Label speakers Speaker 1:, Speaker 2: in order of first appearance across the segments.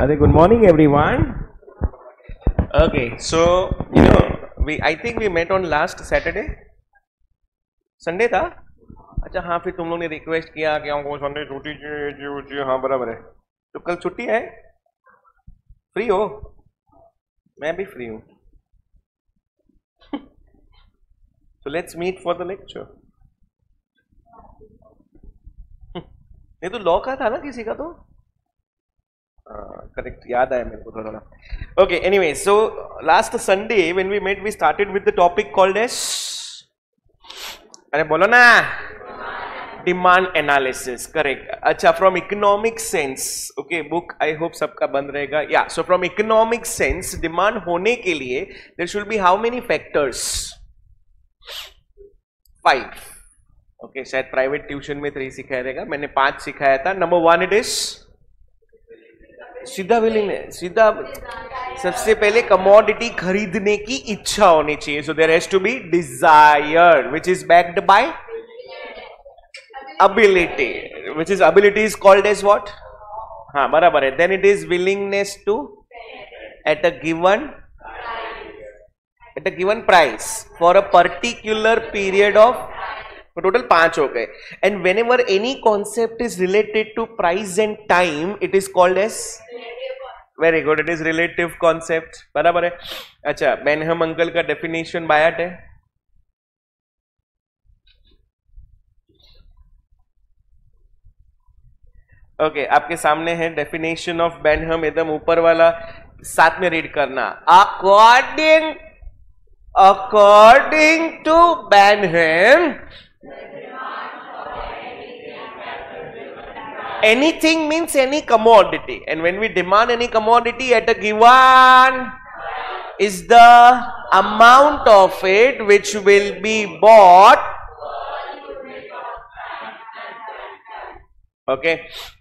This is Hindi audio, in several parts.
Speaker 1: Good morning, everyone. Okay, so I think we met on last Saturday. Sunday था? अच्छा हाँ, फिर तुम लोग ने रिक्वेस्ट किया कि हमको संडे छुट्टी चाहिए। हाँ बराबर है। तो कल छुट्टी है? फ्री हो? मैं भी फ्री हूँ। So let's meet for the lecture. नहीं तो लॉ का था ना किसी का तो? Correct, याद आया मेरे को थोड़ा। Okay, anyway, so last Sunday when we met, we started with the topic called as, अरे बोलो ना, demand analysis. Correct. अच्छा, from economic sense, okay, book I hope सबका बंद रहेगा. Yeah, so from economic sense, demand होने के लिए there should be how many factors? 5. Okay, शायद private tuition में 3 सिखाया रहेगा. मैंने 5 सिखाया था. Number 1 it is सीधा विलिंगनेस, सीधा सबसे पहले कमोडिटी खरीदने की इच्छा होनी चाहिए. So there has to be desire which is backed by ability, which is ability is called as what? हाँ बराबर है. Then it is willingness to at a given price for a particular period of, total 5 हो गए. And whenever any concept is related to price and time it is called as, very good, it is relative concept. बराबर है. अच्छा, बेनहम अंकल का डेफिनेशन बायट है. ओके, आपके सामने है डेफिनेशन ऑफ बेनहम, एकदम ऊपर वाला, साथ में रीड करना. According to Benham, anything means any commodity, and when we demand any commodity at a given is the amount of it which will be bought. Okay,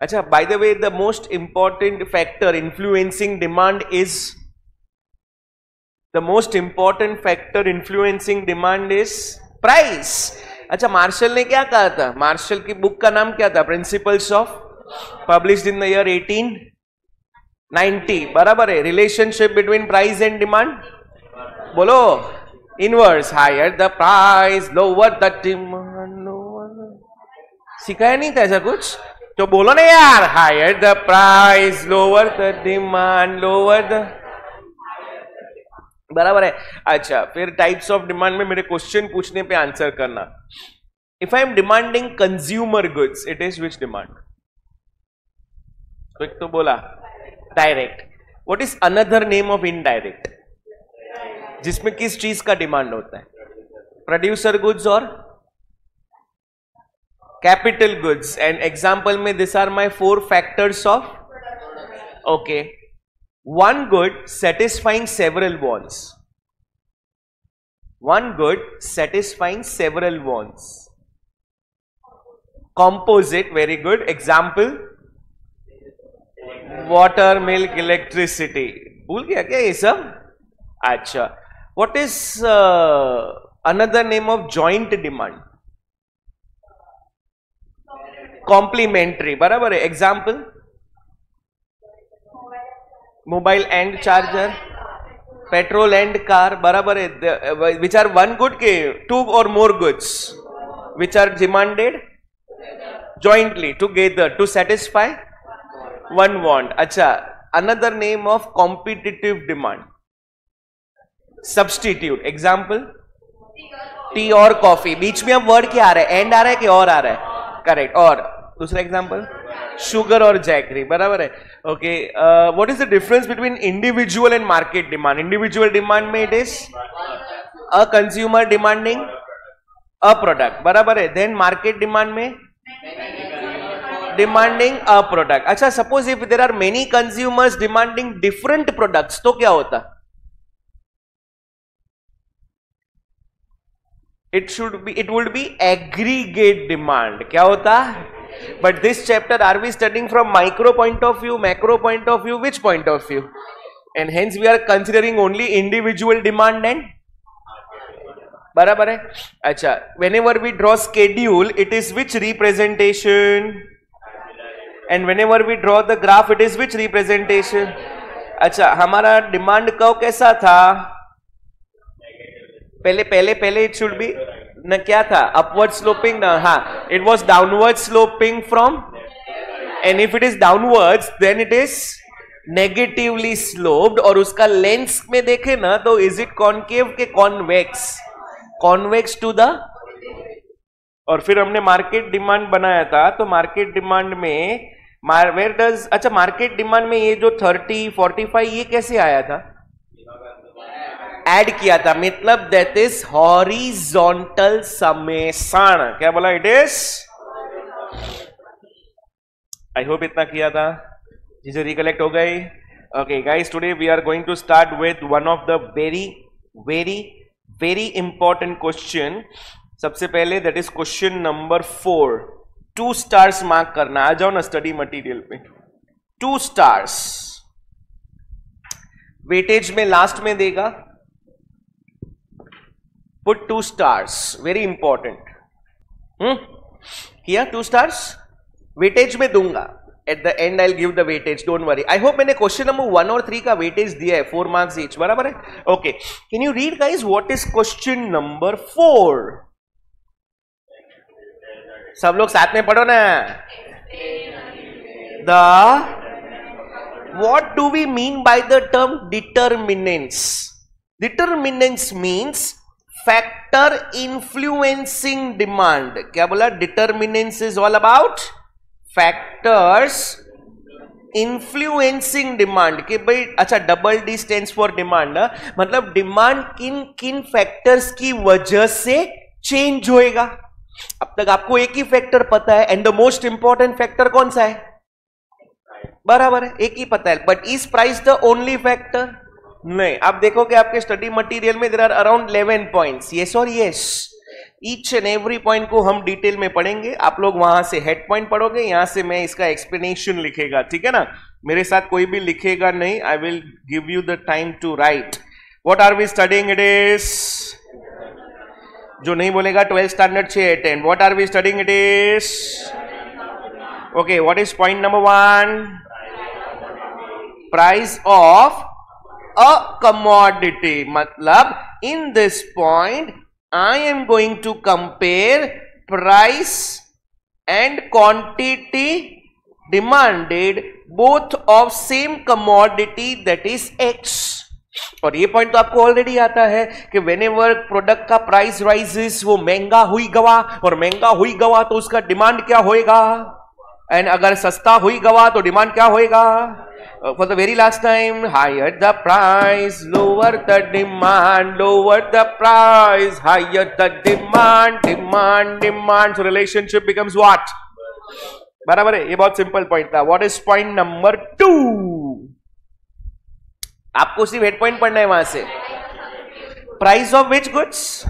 Speaker 1: acha, by the way, the most important factor influencing demand is, the most important factor influencing demand is price. अच्छा, मार्शल ने क्या कहा था? मार्शल की बुक का नाम क्या था? Principles of, published in the year 1890. बराबर है. Relationship between price and demand, बोलो. Inverse, higher the price lower the demand. सिखाया नहीं था ऐसा कुछ? तो बोलो ना यार, higher the price lower the demand, lower the, बराबर है. अच्छा, फिर टाइप्स ऑफ डिमांड में मेरे क्वेश्चन पूछने पे आंसर करना. If I am demanding consumer goods, it is which demand? तो एक तो बोला direct. What is another name of indirect, जिसमें किस चीज का डिमांड होता है? प्रोड्यूसर गुड्स और कैपिटल गुड्स. एंड एग्जांपल में this are my 4 factors of, okay, one good satisfying several wants, one good satisfying several wants. Composite, very good. Example, water, milk, electricity. भूल गया क्या ये सब? अच्छा, what is another name of joint demand? Complementary, बराबर है. Example, mobile and charger, petrol and car, बराबर है. विच आर वन गुड के 2 और more goods which are demanded jointly together to satisfy one want. अच्छा, another name of competitive demand, substitute. Example, tea और कॉफी. बीच में अब वर्ड क्या आ रहा है? एंड आ रहा है कि और आ रहा है? करेक्ट. और दूसरा एग्जाम्पल, शुगर और जैगरी, बराबर है. Okay, what is the difference between individual and market demand? Individual demand में it is a consumer demanding a product, बराबर है. देन मार्केट डिमांड में डिमांडिंग अ प्रोडक्ट. अच्छा, suppose if there are many consumers demanding different products, तो क्या होता? It would be aggregate demand. क्या होता? But this chapter are we studying from micro point of view, macro point of view, which point of view? And hence we are considering only individual demand and, बराबर है. अच्छा, whenever we draw schedule, it is which representation? And whenever we draw the graph it is which representation? अच्छा, हमारा डिमांड कर्व कैसा था? पहले इट शुड बी न क्या था? अपवर्ड स्लोपिंग ना? हाँ, it was downward sloping from, and if it is downwards then it is negatively sloped. और उसका लेंस में देखे ना तो इज इट कॉनकेव के कॉन्वेक्स? Convex to the. और फिर हमने मार्केट डिमांड बनाया था, तो मार्केट डिमांड में वेयर डज, अच्छा मार्केट डिमांड में ये जो 30, 45 ये कैसे आया था? ऐड किया था, मतलब दैट इज हॉरिजॉन्टल समेशन. क्या बोला? It is. आई होप इतना किया था, चीजें रिकलेक्ट हो गई. Okay guys, today we are going to start with one of the very very very important question. सबसे पहले that is question number 4. 2 stars mark करना. आ जाओ ना स्टडी मटेरियल पे. 2 स्टार्स. वेटेज में लास्ट में देगा. Put 2 stars, very important. किया 2 स्टार्स? वेटेज में दूंगा. At the and I will give the weightage, don't worry. I hope मैंने क्वेश्चन नंबर 1 और 3 का वेटेज दिया है. 4 मार्क्स ईच, बराबर है? Okay, can you read guys what is question number 4? सब लोग साथ में पढ़ो ना. What do we mean by the term determinants? Determinants means factor influencing demand. क्या बोला? Determinants is all about factors influencing demand. कि भाई अच्छा, double D stands for demand, मतलब डिमांड किन किन फैक्टर्स की वजह से चेंज होएगा. अब तक आपको एक ही फैक्टर पता है, and the most important factor कौन सा है? बराबर है, एक ही पता है. But is price the only factor? नहीं. आप देखोगे आपके स्टडी मटेरियल में there are around 11 points. Yes और yes. Each and every point को हम डिटेल में पढ़ेंगे. आप लोग वहां से हेड पॉइंट पढ़ोगे, यहां से मैं इसका एक्सप्लेनेशन लिखेगा. ठीक है ना? मेरे साथ कोई भी लिखेगा नहीं. I will give you the time to write. What are we studying? It is. जो नहीं बोलेगा 12th standard 6 10. What are we studying? It is. Okay, what is point number 1? Price of a commodity. मतलब in this point I am going to compare price and quantity demanded both of same commodity, that is X. और ये पॉइंट तो आपको ऑलरेडी आता है कि व्हेनेवर प्रोडक्ट का प्राइस राइजेस, वो महंगा हुई गवा, और महंगा हुई गवा तो उसका डिमांड क्या होएगा, एंड अगर सस्ता हुई गवा तो डिमांड क्या होएगा. For the very last time, higher the price lower the demand, lower the price higher the demand, demand demand. So relationship becomes what? बराबर है. ये बहुत सिंपल पॉइंट था. What is point number 2? आपको सिर्फ हेड पॉइंट पढ़ना है वहां से. Price of which goods?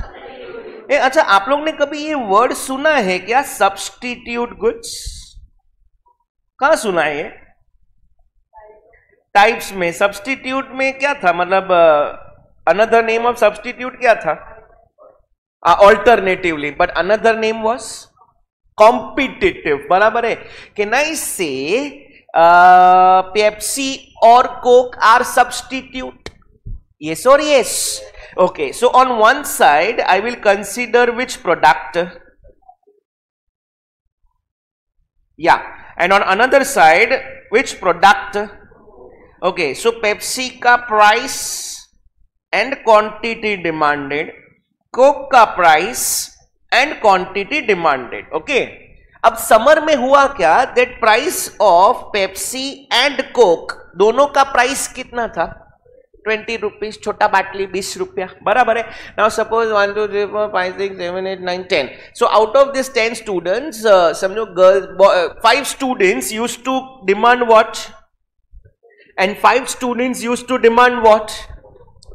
Speaker 1: अच्छा, आप लोग ने कभी ये वर्ड सुना है क्या? Substitute goods. कहां सुना है ये? टाइप्स में. सब्स्टिट्यूट में क्या था? मतलब अनदर नेम ऑफ सब्स्टिट्यूट क्या था? Alternatively. But another name was competitive. बराबर है. कैन आई से Pepsi or Coke are substitute? Yes or yes? Okay, so on one side I will consider which product? Yeah, and on another side which product? Okay, so Pepsi का price and quantity demanded, Coke का price and quantity demanded. Okay, अब समर में हुआ क्या? That price of Pepsi and Coke, दोनों का प्राइस कितना था? 20 रुपीज. छोटा बाटली 20 रुपया. बराबर है. Now suppose 1 2 3 4 5 6 7 8 9 10. So out of this 10 students, समझो girls 5 students use to demand what, and 5 students use to demand what?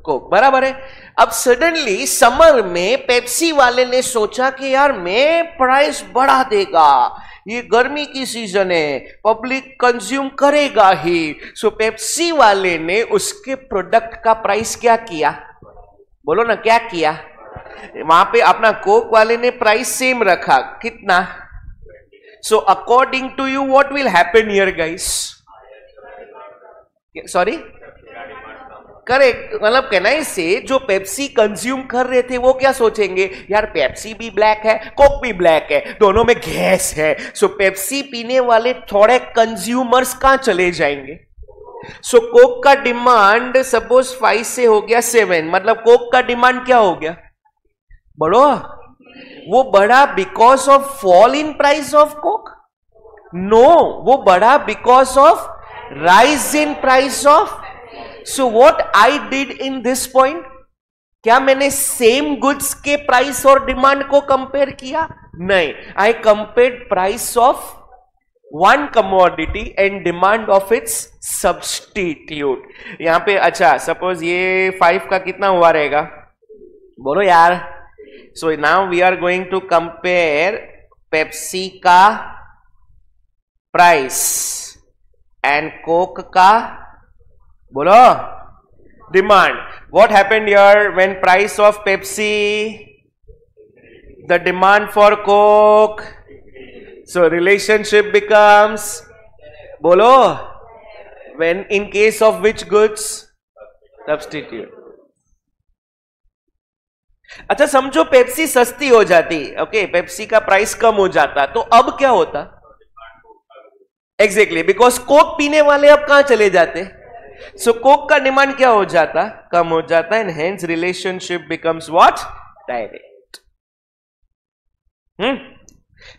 Speaker 1: Coke. बराबर है. अब सडनली समर में पेप्सी वाले ने सोचा कि यार मैं प्राइस बढ़ा देगा, ये गर्मी की सीजन है, पब्लिक कंज्यूम करेगा ही. सो पेप्सी वाले ने उसके प्रोडक्ट का प्राइस क्या किया? बोलो ना, क्या किया? वहां पे अपना कोक वाले ने प्राइस सेम रखा. कितना? So according to you, what will happen here, guys? Sorry? Correct, मतलब कहना से जो पेप्सी कंज्यूम कर रहे थे वो क्या सोचेंगे, यार पेप्सी भी ब्लैक है, कोक भी ब्लैक है, दोनों में गैस है, सो पेप्सी पीने वाले थोड़े कंज्यूमर्स कहां चले जाएंगे? सो कोक का डिमांड सपोज 5 से हो गया 7, मतलब कोक का डिमांड क्या हो गया, बढ़ो, वो बढ़ा because of fall in price of coke? No, वो बढ़ा because of rise in price of. So what I did in this point, क्या मैंने सेम गुड्स के प्राइस और डिमांड को कंपेयर किया? नहीं, I compared price of one commodity and demand of its substitute. यहां पे अच्छा सपोज ये 5 का कितना हुआ रहेगा, बोलो यार। So now we are going to compare Pepsi का प्राइस एंड कोक का, बोलो, demand. What happened here when price of Pepsi, the demand for Coke, so relationship becomes, बोलो, when in case of which goods? Substitute. अच्छा समझो पेप्सी सस्ती हो जाती, ओके, पेप्सी का प्राइस कम हो जाता, तो अब क्या होता? एग्जैक्टली, बिकॉज कोक पीने वाले अब कहां चले जाते? सो कोक का डिमांड क्या हो जाता? कम हो जाता, and hence relationship becomes what? Direct.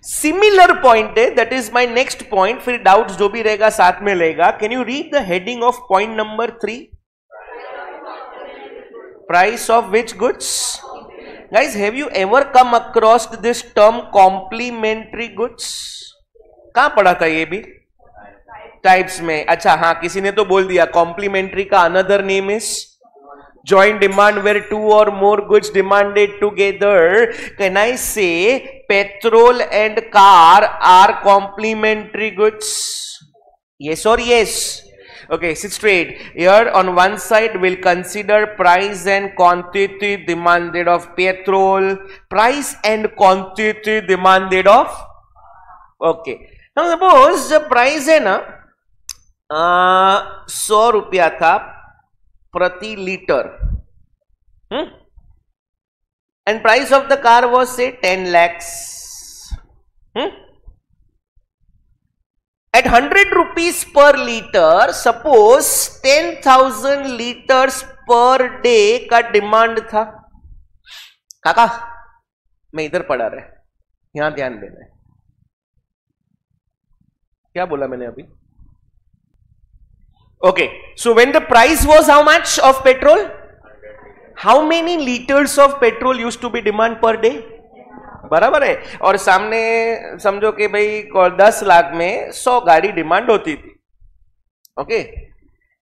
Speaker 1: Similar point है, that is my next point. फिर डाउट्स जो भी रहेगा साथ में लेगा। Can you read the heading of point number 3? Price of which goods? Guys, have you ever come across this term complementary goods? कहां पढ़ा था ये भी? टाइप्स में। अच्छा हाँ, किसी ने तो बोल दिया कॉम्प्लीमेंट्री का another name is joint demand where 2 or more goods demanded together. Can I say petrol and car are complementary goods? Yes or yes? Okay, sit straight. Here on one side we'll consider price and quantity demanded of petrol, price and quantity demanded of, okay. Now suppose जब प्राइस है ना 100 रुपया था प्रति litre, and price of the car was से 10 lakhs. At 100 rupees per liter, suppose 10,000 liters per day का डिमांड था. काका मैं इधर पढ़ा रहा है, यहां ध्यान देना है. क्या बोला मैंने अभी? Okay, so when the price was how much of petrol? How many liters of petrol used to be demand per day? बराबर है. और सामने समझो कि भाई 10 लाख में 100 गाड़ी डिमांड होती थी. Okay,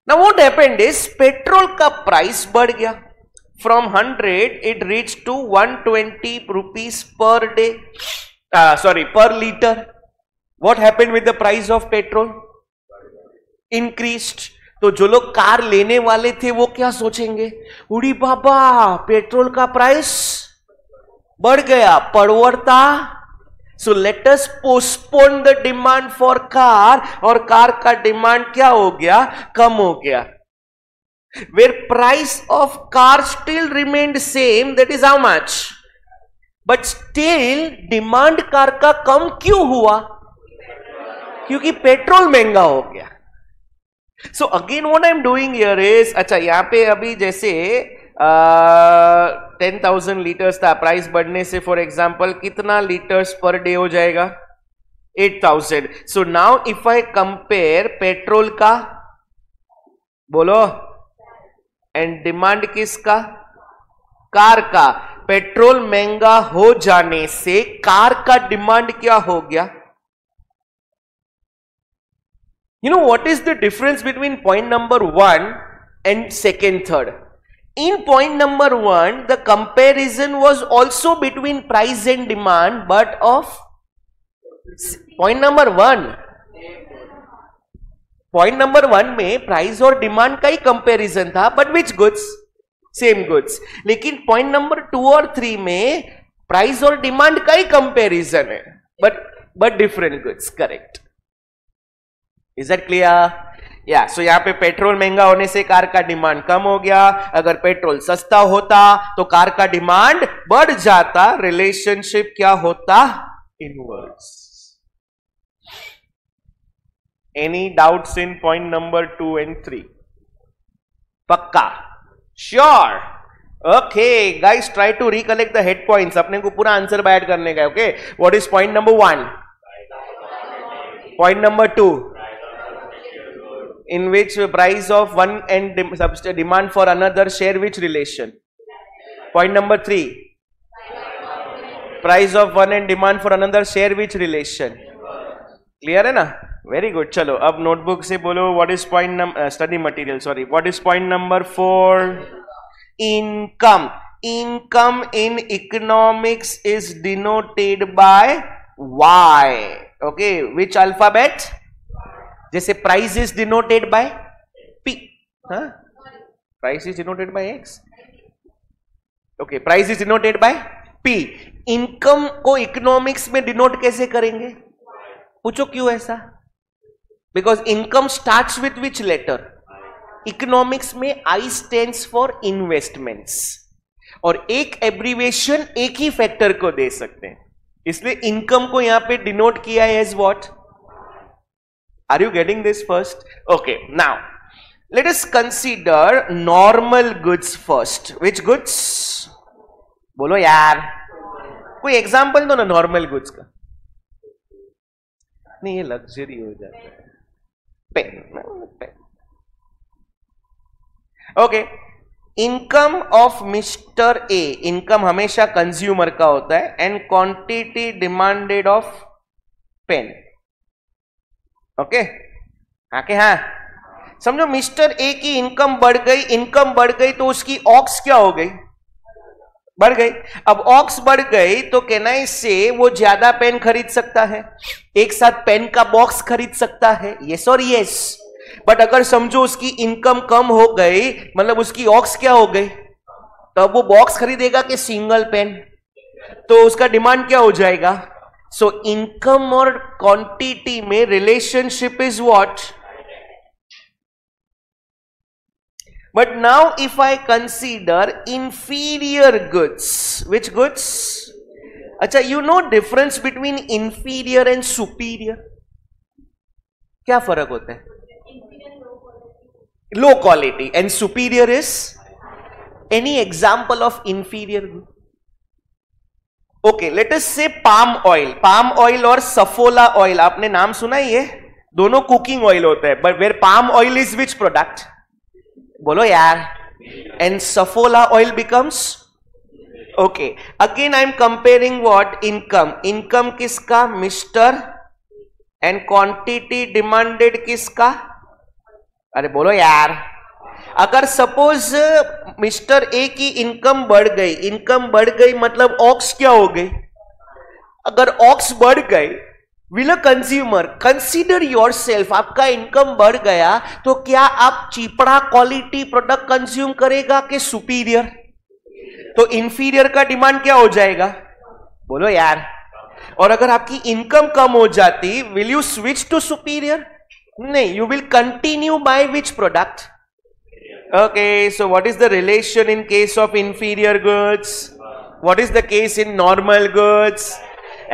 Speaker 1: now what happened is petrol का प्राइस बढ़ गया. From 100 it reach to 120 rupees per day, sorry per litre. What happened with the price of petrol? Increased. तो जो लोग कार लेने वाले थे वो क्या सोचेंगे? उड़ी बाबा पेट्रोल का प्राइस बढ़ गया, पड़वरता. So let us postpone the demand for car, और कार का डिमांड क्या हो गया? कम हो गया. Where price of car still remained same, that is how much, but still demand car का कम क्यों हुआ? क्योंकि पेट्रोल महंगा हो गया. So again what I am doing here is, अच्छा यहां पे अभी जैसे 10,000 लीटर्स था, प्राइस बढ़ने से फॉर एग्जांपल कितना लीटर्स पर डे हो जाएगा? 8,000. So now if I compare petrol का, बोलो, एंड डिमांड किसका? कार का. पेट्रोल महंगा हो जाने से कार का डिमांड क्या हो गया? You know what is the difference between point number 1 and second, third? In point number 1, the comparison was also between price and demand, but of point number 1. Point number 1 में price और demand का ही comparison था, but which goods? Same goods. लेकिन point number 2 और 3 में price और demand का ही comparison है, but but different goods. Correct. Is that clear? या सो यहाँ पे पेट्रोल महंगा होने से कार का डिमांड कम हो गया. अगर पेट्रोल सस्ता होता तो कार का डिमांड बढ़ जाता. रिलेशनशिप क्या होता? Inverse. Any doubts in point number 2 and 3? पक्का? Sure. Okay guys, try to recollect the head points. अपने को पूरा आंसर बैड करने का. Okay, what is point number 1? Point number 2, in which price of one and demand for another share which relation? Point number 3, price of one and demand for another share which relation? Clear है ना? Very good. चलो अब नोटबुक से बोलो, what is point number study material, sorry, what is point number 4? Income. Income in economics is denoted by Y. Okay, which alphabet? जैसे price is denoted by P. Price is denoted by X. Okay, price is denoted by P. Income को इकोनॉमिक्स में डिनोट कैसे करेंगे? पूछो क्यों ऐसा? Because income starts with which letter? Economics में I स्टैंड्स फॉर इन्वेस्टमेंट्स, और एक एब्रीवेशन एक ही फैक्टर को दे सकते हैं, इसलिए इनकम को यहां पे डिनोट किया है as what? Are you getting this first? Okay, now let us consider normal goods first. Which goods? बोलो यार, कोई एग्जांपल दो ना नॉर्मल गुड्स का. नहीं, ये लग्जरी हो जाता है. Pen. Okay, income of mister A. Income हमेशा कंज्यूमर का होता है. And quantity demanded of pen. Okay, आके हाँ समझो, मिस्टर ए की इनकम बढ़ गई. इनकम बढ़ गई तो उसकी ऑक्स क्या हो गई? बढ़ गई. अब ऑक्स बढ़ गई तो कैन से वो ज्यादा पेन खरीद सकता है, एक साथ पेन का बॉक्स खरीद सकता है. यस और यस. बट अगर समझो उसकी इनकम कम हो गई, मतलब उसकी ऑक्स क्या हो गई, तो अब वो बॉक्स खरीदेगा कि सिंगल पेन? तो उसका डिमांड क्या हो जाएगा? So income और quantity में relationship is what? But now if I consider inferior goods, which goods? अच्छा, you know difference between inferior and superior? क्या फर्क होता है? Low quality. And superior is? Any example of inferior good? Okay, let अस से पाम ऑयल. पाम ऑयल और सफोला ऑयल, आपने नाम सुना ही है, दोनों कुकिंग ऑयल होता है. But where palm oil is which product? बोलो यार. And Saffola oil becomes? Okay, again I am comparing what? Income. Income किसका? मिस्टर. एंड क्वांटिटी डिमांडेड किसका? अरे बोलो यार. अगर सपोज मिस्टर ए की इनकम बढ़ गई, इनकम बढ़ गई मतलब ऑक्स क्या हो गई? अगर ऑक्स बढ़ गई, will a consumer consider yourself, आपका इनकम बढ़ गया तो क्या आप चीपड़ा क्वालिटी प्रोडक्ट कंज्यूम करेगा कि सुपीरियर? तो इंफीरियर का डिमांड क्या हो जाएगा? बोलो यार. और अगर आपकी इनकम कम हो जाती, will you switch to superior? नहीं, you will continue by which product? Okay, so what is the relation in case of inferior goods? What is the case in normal goods?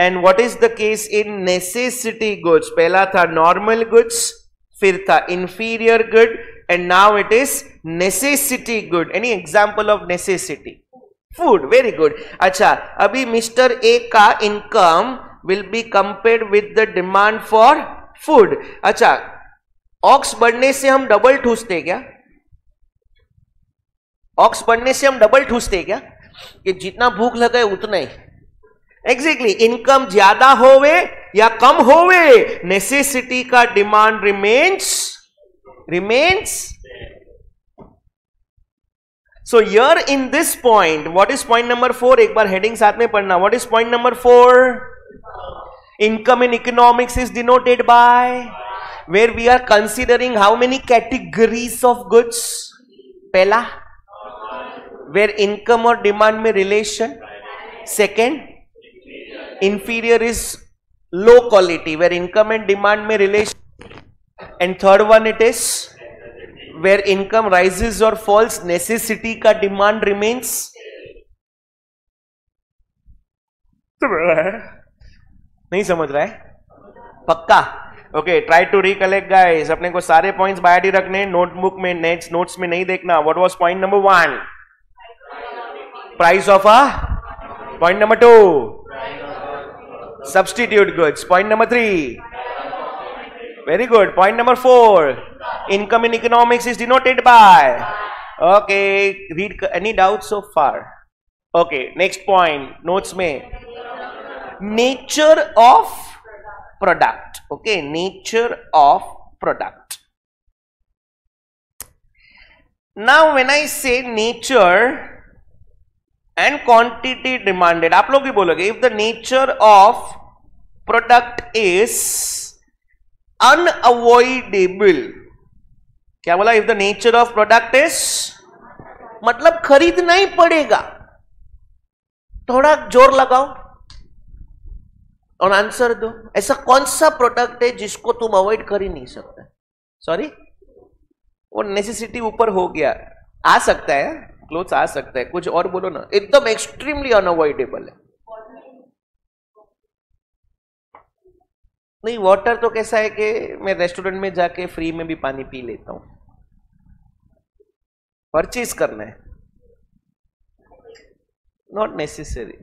Speaker 1: And what is the case in necessity goods? पहला था normal goods, फिर था inferior good, and now it is necessity good. Any example of necessity? Food. Very good. अच्छा, अभी Mr. A का income will be compared with the demand for food. अच्छा, ऑक्स बढ़ने से हम डबल ठूसते क्या? ऑक्स बढ़ने से हम डबल ठूसते क्या कि जितना भूख लगे उतना ही? एग्जैक्टली. इनकम ज्यादा होवे या कम होवे, नेसेसिटी का demand remains. So here in this point, what is point number 4? एक बार हेडिंग साथ में पढ़ना. What is point number 4? Income in economics is denoted bye, where we are considering how many categories of goods? पहला, where income और demand में relation. Second, inferior is low quality, where income and demand में relation, and third one it is where income rises और फॉल्स, नेसेसिटी का डिमांड रिमेन्स। नहीं समझ रहा है? पक्का? Okay, try to recollect guys. अपने को सारे पॉइंट्स बाहर ही रखने, नोटबुक में, नेक्स्ट नोट्स में नहीं देखना। What was point number 1? Price of a. Point number 2, substitute goods. Point number 3, very good. Point number 4, income in economics is denoted by. Okay, read. Any doubt so far? Okay, next point notes में, nature of product. Okay, nature of product. Now when I say nature and quantity demanded, आप लोग भी बोलोगे if the nature of product is unavoidable. क्या बोला? If the nature of product is, मतलब खरीदना ही पड़ेगा। थोड़ा जोर लगाओ और आंसर दो। ऐसा कौन सा प्रोडक्ट है जिसको तुम अवॉइड कर ही नहीं सकते? सॉरी, वो नेसेसिटी ऊपर हो गया। आ सकता है, क्लोथ्स आ सकता है, कुछ और बोलो ना। एकदम एक्सट्रीमली अनअवॉइडेबल है। नहीं, वाटर तो कैसा है कि मैं रेस्टोरेंट में जाके फ्री में भी पानी पी लेता हूं। परचेज करना है, नॉट नेसेसरी।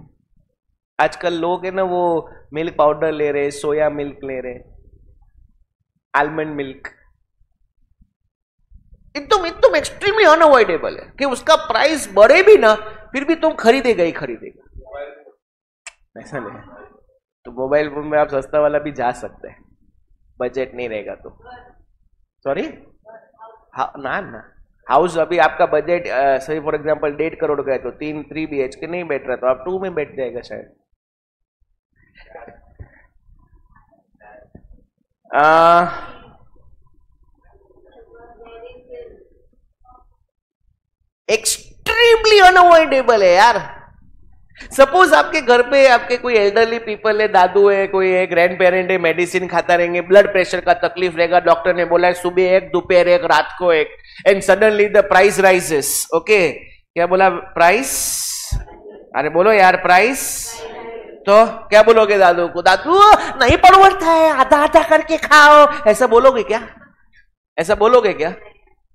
Speaker 1: आजकल लोग है ना, वो मिल्क पाउडर ले रहे, सोया मिल्क ले रहे, आलमंड मिल्क। एकदम एकदम एक्सट्रीमली अनअवॉइडेबल है कि उसका प्राइस बढ़े भी ना, फिर भी तुम खरीदेगा ही खरीदेगा। ऐसा नहीं है। तो मोबाइल फोन में आप सस्ता वाला भी जा सकते हैं, बजट नहीं रहेगा तो। सॉरी, ना ना, हाउस अभी आपका बजट सही फॉर एग्जांपल 1.5 करोड़ का है तो 3 BHK नहीं बैठ रहा, तो आप 2 में बैठ जाएगा शायद। एक्सट्रीमली अनअवॉइडेबल है यार। सपोज आपके घर पे आपके कोई एल्डरली पीपल है, दादू है, कोई है, ग्रैंड पेरेंट है, मेडिसिन खाता रहेंगे, ब्लड प्रेशर का तकलीफ रहेगा, डॉक्टर ने बोला है सुबह 1, दोपहर 1, रात को 1, and suddenly the price rises. Okay, क्या बोला? प्राइस। अरे बोलो यार, प्राइस। तो क्या बोलोगे दादू को? दादू नहीं पड़ता है, आधा आधा करके खाओ, ऐसा बोलोगे क्या? ऐसा बोलोगे क्या?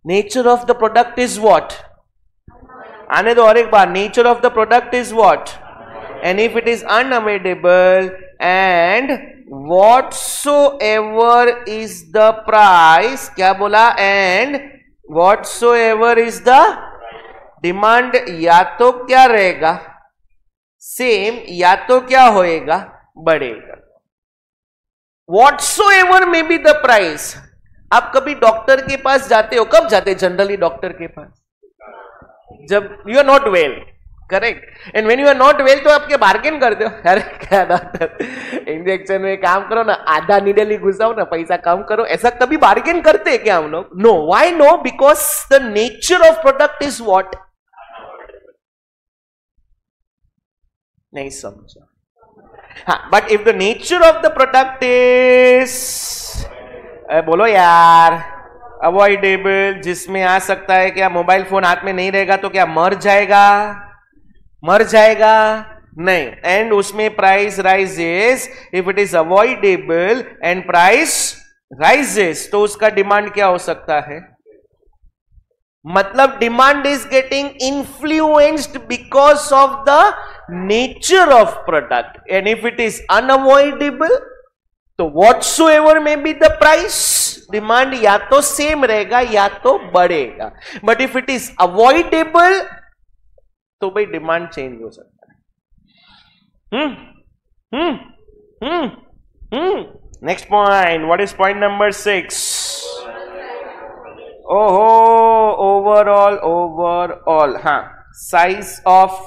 Speaker 1: Nature of the product is what? आने दो और एक बार। Nature of the product is what? And if it is unavoidable and whatsoever is the price, क्या बोला? And whatsoever is the demand, या तो क्या रहेगा? सेम, या तो क्या होएगा? बढ़ेगा। व्हाटसोएवर में बी द प्राइस। आप कभी डॉक्टर के पास जाते हो? कब जाते जनरली डॉक्टर के पास? जब you are not well, correct? And when you are not well तो आपके बार्गेन करते हो। अरे क्या डॉक्टर, इंजेक्शन में काम करो ना, आधा नीडल ही घुसाओ ना, पैसा कम करो, ऐसा कभी बार्गेन करते हैं क्या हम लोग? No. Why no? Because the nature of product is what? नहीं समझा? हाँ, but if the nature of the product is, बोलो यार, अवॉइडेबल, जिसमें आ सकता है क्या? मोबाइल फोन हाथ में नहीं रहेगा तो क्या मर जाएगा? मर जाएगा? नहीं। एंड उसमें price rises, if it is avoidable and price rises, तो उसका डिमांड क्या हो सकता है? मतलब demand is getting influenced because of the nature of product, and if it is unavoidable तो व्हाटसोएवर में बी द प्राइस, डिमांड या तो सेम रहेगा या तो बढ़ेगा। But if it is avoidable तो भाई डिमांड चेंज हो सकता है। Next point, what is point number 6? ओहो, ओवरऑल। हाँ, साइज ऑफ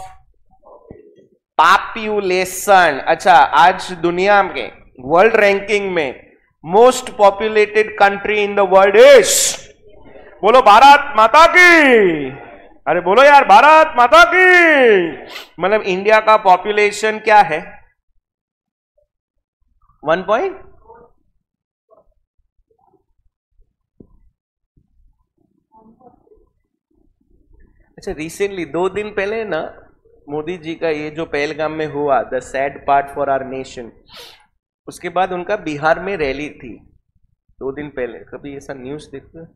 Speaker 1: पॉपुलेशन। अच्छा, आज दुनिया में वर्ल्ड रैंकिंग में most populated country in the world is, बोलो भारत माता की। अरे बोलो यार, भारत माता की। मतलब इंडिया का पॉपुलेशन क्या है? 1 पॉइंट, अच्छा रिसेंटली 2 दिन पहले ना मोदी जी का ये जो पहलगाम में हुआ, the sad part for our nation, उसके बाद उनका बिहार में रैली थी 2 दिन पहले। कभी ऐसा न्यूज देखते हैं?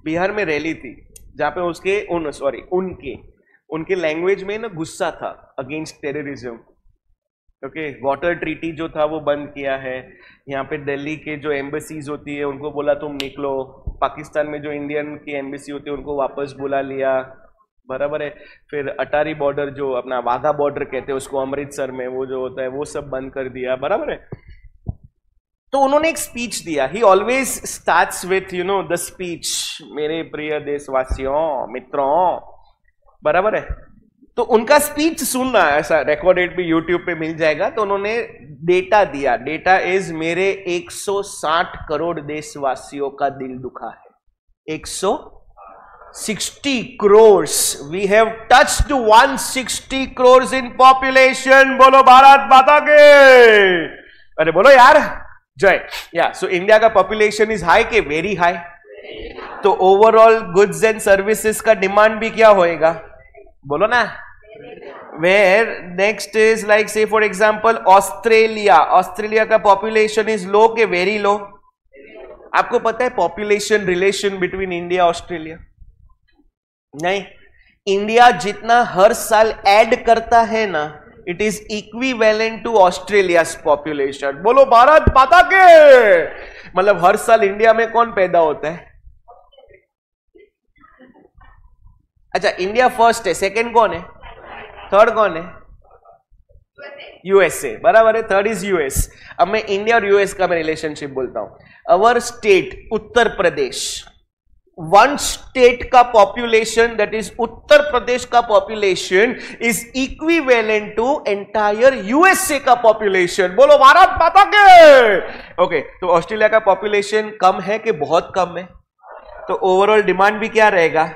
Speaker 1: बिहार में रैली थी जहां पे उनके लैंग्वेज में ना गुस्सा था against terrorism. Okay, water treaty जो था वो बंद किया है। यहाँ पे दिल्ली के जो एम्बेसीज होती है उनको बोला तुम निकलो। पाकिस्तान में जो इंडियन की एम्बेसी होती है उनको वापस बुला लिया, बराबर है। फिर अटारी बॉर्डर जो अपना वाघा बॉर्डर कहते हैं उसको, अमृतसर में वो जो होता है वो सब बंद कर दिया, बराबर है। तो उन्होंने एक स्पीच दिया। ही always starts with the speech, मेरे प्रिय देशवासियों, मित्रों, बराबर है। तो उनका स्पीच सुनना, ऐसा रिकॉर्डेड भी यूट्यूब पे मिल जाएगा। तो उन्होंने डेटा दिया, डेटा इज मेरे 160 करोड़ देशवासियों का दिल दुखा है। 160 crore, we have touched 160 crore in population. बोलो भारत माता के, अरे बोलो यार जय। या सो इंडिया का पॉपुलेशन इज हाई के वेरी हाई, तो ओवरऑल गुड्स एंड सर्विसेज का डिमांड भी क्या होएगा, बोलो ना। Where next is like say for example Australia. Australia का पॉपुलेशन इज लो के वेरी लो। आपको पता है population relation between India Australia? नहीं, इंडिया जितना हर साल ऐड करता है ना, it is equivalent to Australia population. बोलो भारत माता के। मतलब हर साल इंडिया में कौन पैदा होता है? अच्छा, इंडिया फर्स्ट है, सेकंड कौन है, थर्ड कौन है? यूएसए, बराबर है। Third is US. अब मैं इंडिया और यूएस का मैं रिलेशनशिप बोलता हूं। Our state Uttar Pradesh, one state का population that is Uttar Pradesh का population is equivalent to entire USA का पॉपुलेशन। बोलो भारत माता के। ओके, तो ऑस्ट्रेलिया का पॉपुलेशन कम है कि बहुत कम है? तो ओवरऑल डिमांड भी क्या रहेगा?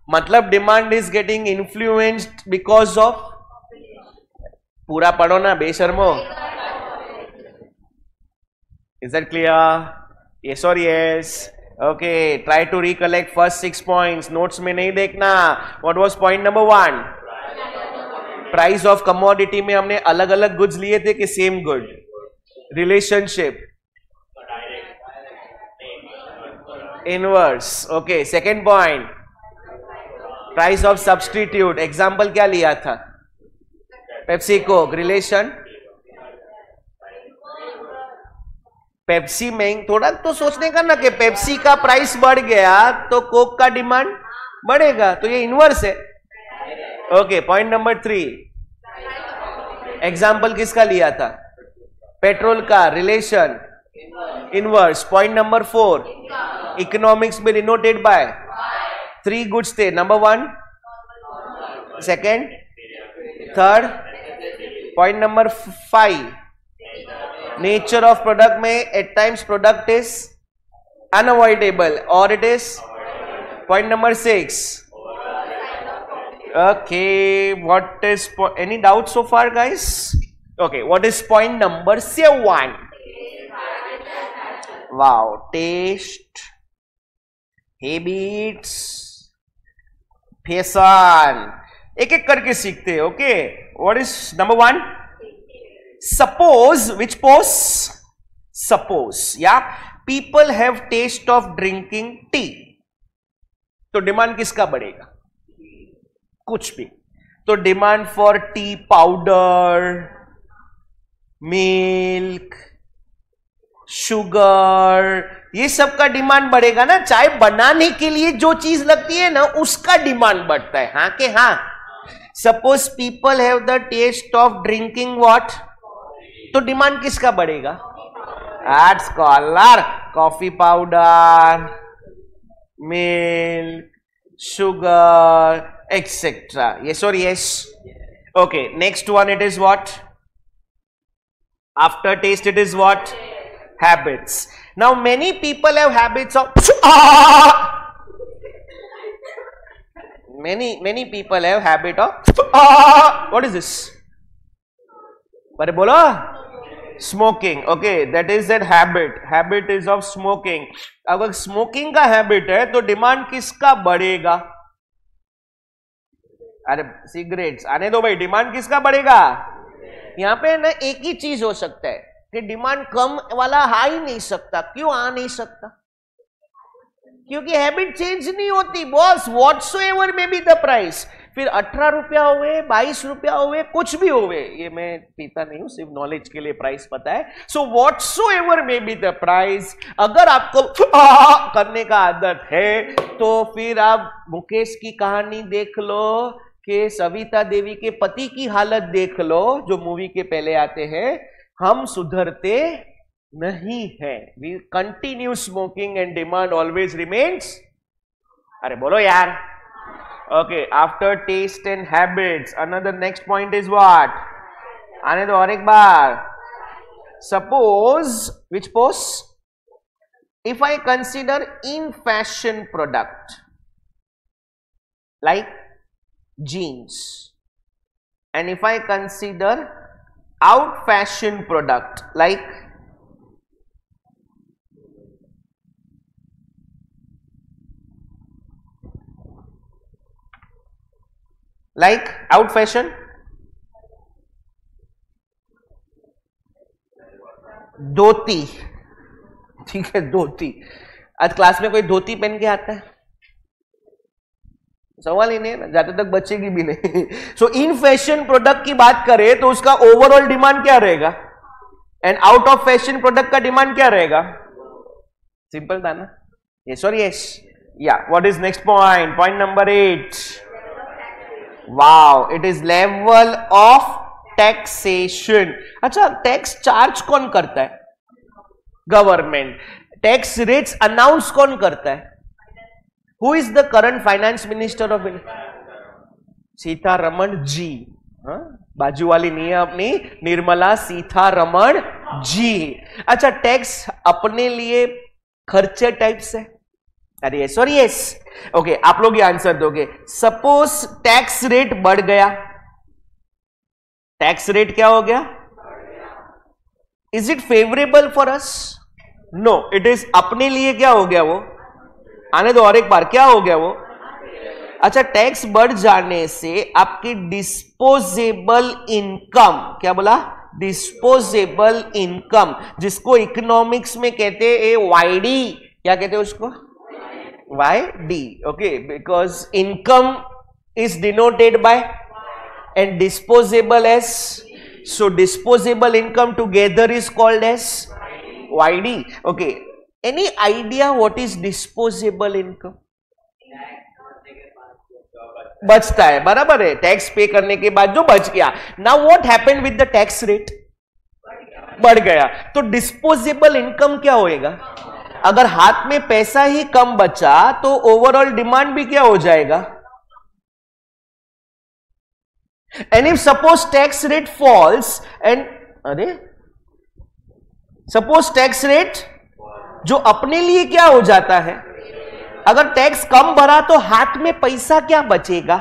Speaker 1: मतलब demand is getting influenced because of, पूरा पढ़ो ना बेशर्मो। Is that clear? यस और yes. Okay, try to recollect first 6 points. Notes में नहीं देखना। What was point number 1? Price of commodity में हमने अलग अलग गुड्स लिए थे कि same good? Relationship inverse. Okay, second point price of substitute. Example क्या लिया था? Pepsi Coke. रिलेशन पेप्सी में थोड़ा तो सोचने का ना कि पेप्सी का प्राइस बढ़ गया तो कोक का डिमांड बढ़ेगा, तो ये इनवर्स है। ओके, पॉइंट नंबर 3 एग्जाम्पल किसका लिया था? पेट्रोल का। Relation inverse. Point number 4 economics में डिनोटेड बाय 3 गुड्स थे। Number 1, second, third. Point number 5 nature of product में at times product is unavoidable और it is. Point number 6 okay, what is any doubt so far guys? Okay, what is point number 7? Wow, taste, habits, fashion, एक एक करके सीखते हैं। Okay, what is number 1? Suppose, which pose? Suppose या people have taste of drinking tea, तो डिमांड किसका बढ़ेगा? कुछ भी। तो demand for tea powder, milk, sugar, ये सब का डिमांड बढ़ेगा ना। चाय बनाने के लिए जो चीज लगती है ना उसका डिमांड बढ़ता है। हाँ के हाँ। Suppose people have the taste of drinking what, तो डिमांड किसका बढ़ेगा? एट स्कॉलर, coffee powder, milk, sugar, etcetera. Yes और yes. Okay, next one it is what? After taste it is what? Habits. Now many people have habits of many people have habit of what is this? अरे बोलो, smoking. Okay, that is that habit is of smoking. अगर स्मोकिंग का हैबिट है तो डिमांड किसका बढ़ेगा? अरे सिगरेट्स आने दो भाई, डिमांड किसका बढ़ेगा? यहां पे ना एक ही चीज हो सकता है कि डिमांड कम वाला आ ही नहीं सकता. क्यों आ नहीं सकता? क्योंकि हैबिट चेंज नहीं होती boss. Whatsoever may be the price. फिर 18 रुपया हुए, 22 रुपया हुए, कुछ भी हुए, ये मैं पीता नहीं हूं, सिर्फ नॉलेज के लिए प्राइस पता है. So whatsoever may be the price. अगर आपको करने का आदत है तो फिर आप मुकेश की कहानी देख लो कि सविता देवी के पति की हालत देख लो, जो मूवी के पहले आते हैं. हम सुधरते नहीं है. We continue smoking and demand always remains. अरे बोलो यार. Okay, after taste and habits, another next point is what? आने दो और एक बार. Suppose, which post? If I consider in fashion product like jeans, and if I consider out fashion product like out fashion, धोती. ठीक है, धोती. आज क्लास में कोई धोती पहन के आता है? सवाल ही नहीं है, जाते तक बचेगी भी नहीं. सो इन फैशन प्रोडक्ट की बात करें तो उसका ओवरऑल डिमांड क्या रहेगा, and out of fashion product का डिमांड क्या रहेगा? सिंपल था ना? यस और यस. या what is next point? Point number 8. Wow, it is level of taxation. अच्छा, टैक्स चार्ज कौन करता है? गवर्नमेंट. टैक्स रेट्स अनाउंस कौन करता है? Who is the current finance minister of India? Sitharaman ji. बाजू वाली नहीं है अपनी, निर्मला सीतारमण जी. अच्छा, टैक्स अपने लिए खर्चे टाइप से? अरे यस और यस. ओके, आप लोग ये आंसर दोगे. सपोज टैक्स रेट बढ़ गया. टैक्स रेट क्या हो गया? Is it favourable for us? No, it is अपने लिए क्या हो गया वो? आने दो और एक बार, क्या हो गया वो? अच्छा, टैक्स बढ़ जाने से आपकी डिस्पोजेबल इनकम, क्या बोला? डिस्पोजेबल इनकम, जिसको इकोनॉमिक्स में कहते हैं वाईडी. क्या कहते हैं उसको? YD. Okay, because income is denoted by and disposable as. So disposable income together is called as YD. Okay, any idea what is disposable income? बचता है, बराबर है, टैक्स पे करने के बाद जो बच गया. Now what happened with the tax rate? बढ़ गया. तो डिस्पोजेबल इनकम क्या होएगा? अगर हाथ में पैसा ही कम बचा तो ओवरऑल डिमांड भी क्या हो जाएगा? And if suppose tax rate falls and, अरे सपोज टैक्स रेट जो अपने लिए क्या हो जाता है? अगर टैक्स कम भरा तो हाथ में पैसा क्या बचेगा?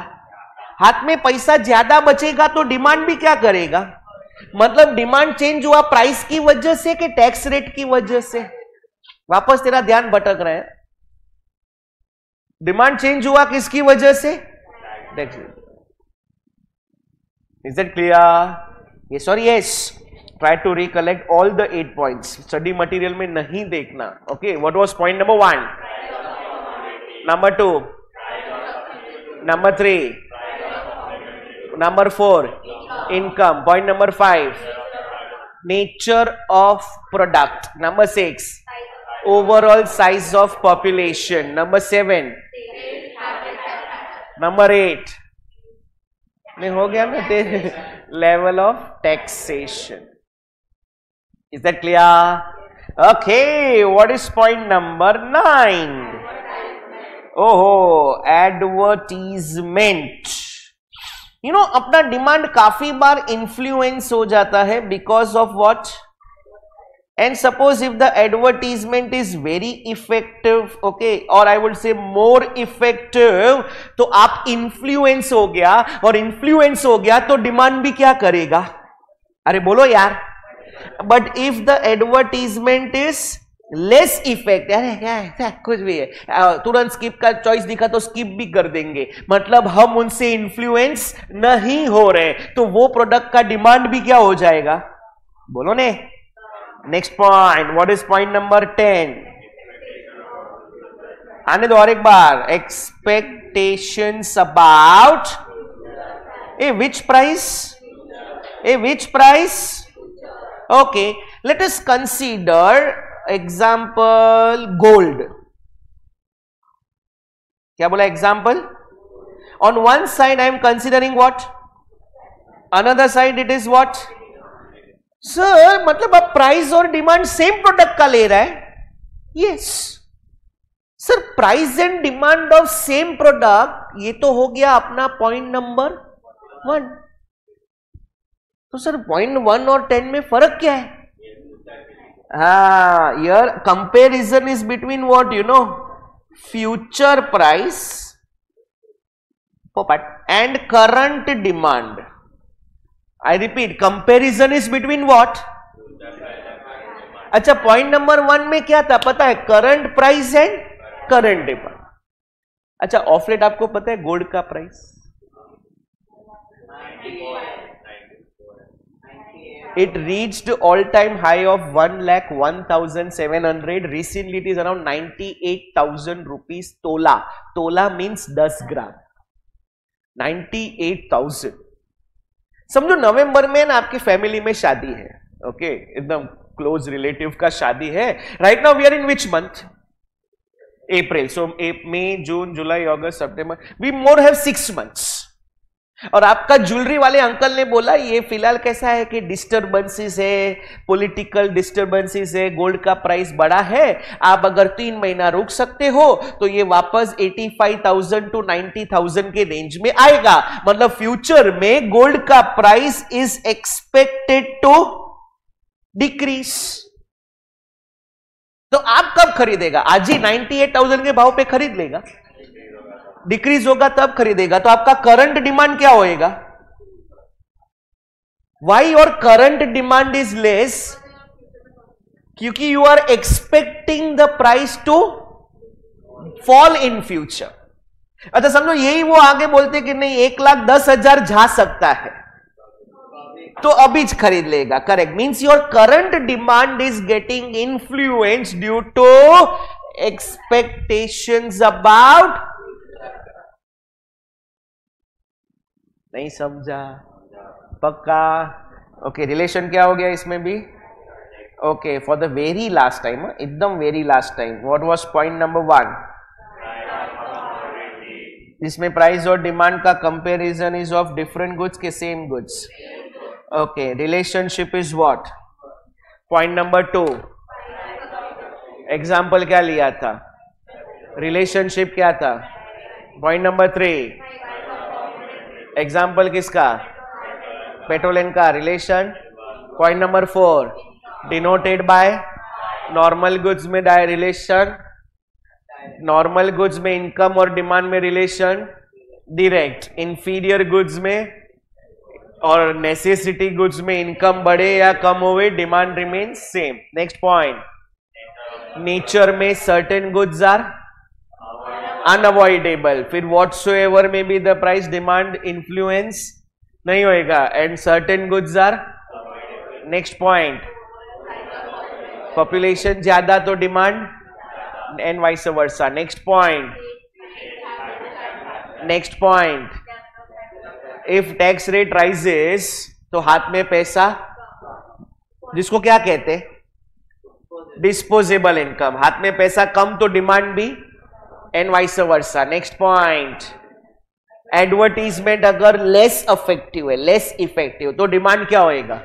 Speaker 1: हाथ में पैसा ज्यादा बचेगा तो डिमांड भी क्या करेगा? मतलब डिमांड चेंज हुआ प्राइस की वजह से कि टैक्स रेट की वजह से? वापस तेरा ध्यान भटक रहा है. डिमांड चेंज हुआ किसकी वजह से? Tax rate. Is that clear? Yes और yes. Try to recollect all the 8 points. Study material में नहीं देखना. Okay, what was point number 1? Number 2? Number 3? Number 4? Income. Point number 5? Nature of product. Number 6? Overall size of population. Number 7? Number 8? नहीं हो गया ना? Level of taxation. Is that clear? Okay, what is point number 9? Oh, advertisement. You know, अपना डिमांड काफी बार इन्फ्लुएंस हो जाता है because of what? And suppose if the advertisement is very effective, okay, or I would say more effective, तो आप इन्फ्लुएंस हो गया, और इन्फ्लुएंस हो गया तो डिमांड भी क्या करेगा? अरे बोलो यार. But if the advertisement is less effect, अरे क्या कुछ भी है, तुरंत स्किप का चॉइस दिखा तो स्किप भी कर देंगे, मतलब हम उनसे इन्फ्लुएंस नहीं हो रहे, तो वो प्रोडक्ट का डिमांड भी क्या हो जाएगा. बोलो ने. Next point, what is point number 10? आने दो और एक बार. Expectations about a which price, a which price. Okay, let us consider example gold. क्या बोला example? On one side I am considering what, another side it is what. Sir मतलब आप प्राइस और डिमांड सेम प्रोडक्ट का ले रहा है. Yes sir, price and demand of same product, ये तो हो गया अपना पॉइंट नंबर 1. तो सर पॉइंट 1 और 10 में फर्क क्या है? Here comparison is between what, you know, future price and current demand. I repeat, comparison is between what? अच्छा, पॉइंट नंबर 1 में क्या था पता है? Current price and current demand. अच्छा, ऑफ लेट आपको पता है गोल्ड का price? It reached all-time high of 1,01,700. Recently, it is around 98,000 rupees tola. Tola means 10 ग्राम. 98,000. समझो नवंबर में ना आपकी फैमिली में शादी है. ओके, एकदम क्लोज रिलेटिव का शादी है. Right now we are in which month? April. So May, June, July, August, September. We more have 6 months. और आपका ज्वेलरी वाले अंकल ने बोला ये फिलहाल कैसा है कि डिस्टर्बेंसेस है, पॉलिटिकल डिस्टर्बेंसेस है, गोल्ड का प्राइस बढ़ा है, आप अगर 3 महीना रुक सकते हो तो ये वापस 85,000 to 90,000 के रेंज में आएगा. मतलब फ्यूचर में गोल्ड का price is expected to decrease. तो आप कब खरीदेगा? आज ही 98,000 के भाव पे खरीद लेगा? डिक्रीज होगा तब खरीदेगा. तो आपका करंट डिमांड क्या होएगा? वाई और करंट डिमांड इज लेस? क्योंकि you are expecting the price to fall in future. अच्छा समझो यही वो आगे बोलते कि नहीं 1,10,000 जा सकता है तो अभी खरीद लेगा. Correct. Means your current demand is getting influence due to expectations about. नहीं समझा? पक्का? ओके, रिलेशन क्या हो गया इसमें भी? Okay, for the very last time, एकदम very last time, what was point number 1? जिसमें प्राइस और डिमांड का comparison is of different goods के same goods. Okay, relationship is what? Point number 2. Example क्या लिया था? रिलेशनशिप क्या था? Point number 3. एग्जाम्पल किसका? पेट्रोल एंड का relation. Point number 4, denoted by normal goods में रिलेशन, नॉर्मल गुड्स में इनकम और डिमांड में रिलेशन, डायरेक्ट इंफीरियर गुड्स में और नेसेसिटी गुड्स में इनकम बढ़े या कम होवे, demand remain same. Next point, nature में सर्टेन गुड्स आर अनअवॉइडेबल. फिर व्हाटसोएवर में भी द प्राइस डिमांड इन्फ्लुएंस नहीं होएगा and certain goods are. Next point, population ज्यादा तो demand and vice versa. Next point, next point, if tax rate rises तो हाथ में पैसा, जिसको क्या कहते? Disposable income. हाथ में पैसा कम तो डिमांड भी and vice versa. Next point, advertisement अगर लेस इफेक्टिव है, लेस इफेक्टिव तो डिमांड क्या होएगा?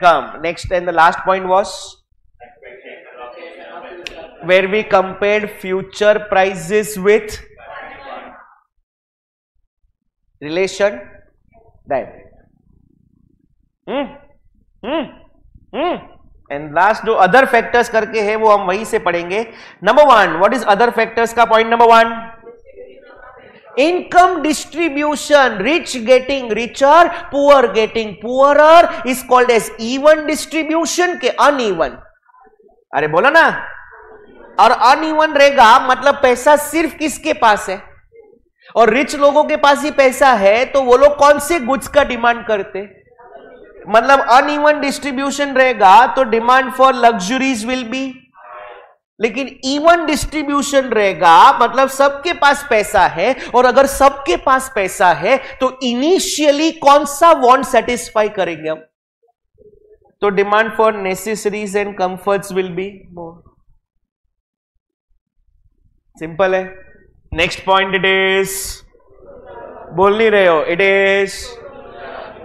Speaker 1: कम. Next and the last point was where we compared future prices with relation direct. And last जो अदर फैक्टर्स करके है वो हम वहीं से पढ़ेंगे. Number 1, what is other factors का point number 1? Income distribution, rich getting richer, poor getting poorer is called as even distribution के uneven. अरे बोलो ना, और uneven रहेगा मतलब पैसा सिर्फ किसके पास है, और रिच लोगों के पास ही पैसा है, तो वो लोग कौन से गुड्स का डिमांड करते, मतलब अनइवन डिस्ट्रीब्यूशन रहेगा तो demand for luxuries will be, लेकिन इवन डिस्ट्रीब्यूशन रहेगा मतलब सबके पास पैसा है, और अगर सबके पास पैसा है तो इनिशियली कौन सा वांट सेटिस्फाई करेंगे हम, तो demand for necessaries and comforts will be more. Simple है. नेक्स्ट पॉइंट इट इज, बोल नहीं रहे हो, it is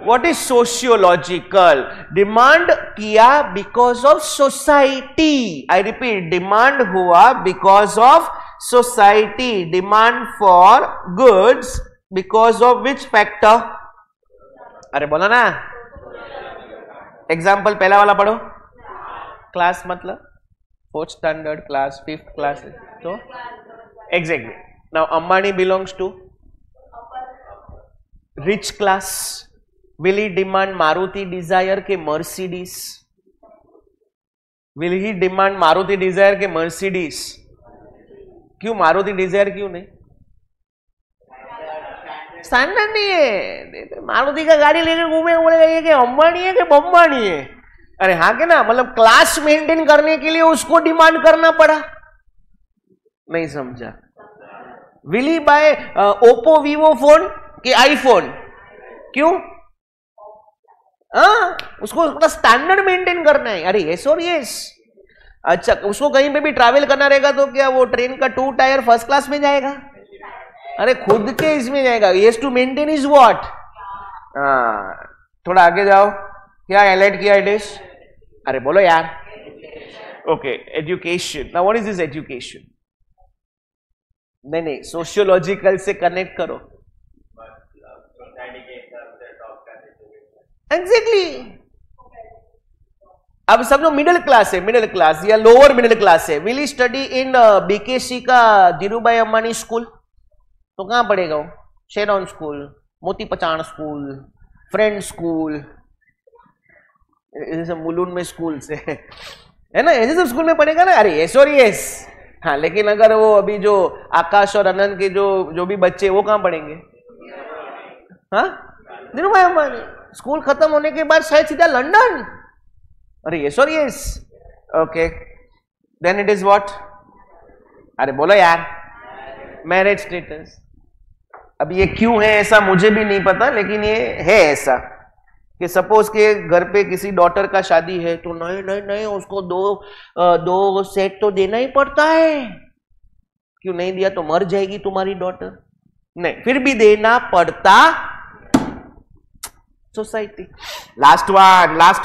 Speaker 1: what is sociological? Demand किया because of society. I repeat, demand हुआ because of society. Demand for goods because of which factor? अरे बोला ना, एग्जाम्पल पहला वाला पढ़ो. क्लास मतलब 4th standard class, 5th class, तो exactly. Now Ambani belongs to rich class. Will he demand Maruti Desire के Mercedes? Will he demand Maruti Desire के Mercedes? क्यों मारुति डिजायर क्यों नहीं? स्टैंडर्ड नहीं है. मारुति का गाड़ी लेकर घूमे, बोलेगा ये कि अंबानी है कि बम्बानी है. अरे हाँ के ना, मतलब क्लास मेंटेन करने के लिए उसको डिमांड करना पड़ा. नहीं समझा. Will he buy Oppo Vivo phone कि आईफोन? क्यों? उसको अपना स्टैंडर्ड मेंटेन करना है. अरे यस और यस. अच्छा, उसको कहीं पे भी ट्रैवल करना रहेगा तो क्या वो ट्रेन का 2 टायर फर्स्ट क्लास में जाएगा? अरे खुद के इसमें जाएगा. Yes to maintain is what. थोड़ा आगे जाओ. क्या हाईलाइट किया इट इज? अरे बोलो यार. Okay, education. Now what is this education? नहीं, सोशियोलॉजिकल से कनेक्ट करो. एग्जैक्टली. अब सब लोग मिडिल क्लास है, मिडिल क्लास या लोअर मिडिल क्लास है. विल स्टडी इन बीकेसी का धीरूभाई अंबानी स्कूल? तो कहां पढ़ेगा वो? शेरॉन स्कूल, मोती पचान स्कूल, फ्रेंड स्कूल, ऐसे मुलुंड में स्कूल से है ना, ऐसे सब स्कूल में पढ़ेगा ना. अरे यस और यस. हाँ, लेकिन अगर वो अभी जो आकाश और अनंत के जो भी बच्चे, वो कहां पढ़ेंगे? हाँ, धीरूभाई अंबानी. स्कूल खत्म होने के बाद शायद सीधा लंदन. अरे यस और yes. Okay, then it is what? अरे बोलो यार. Marriage status. अब ये क्यों है ऐसा मुझे भी नहीं पता, लेकिन ये है ऐसा कि सपोज के घर पे किसी डॉटर का शादी है तो नहीं उसको दो सेट तो देना ही पड़ता है. क्यों नहीं दिया तो मर जाएगी तुम्हारी डॉटर. नहीं, फिर भी देना पड़ता. Society. Last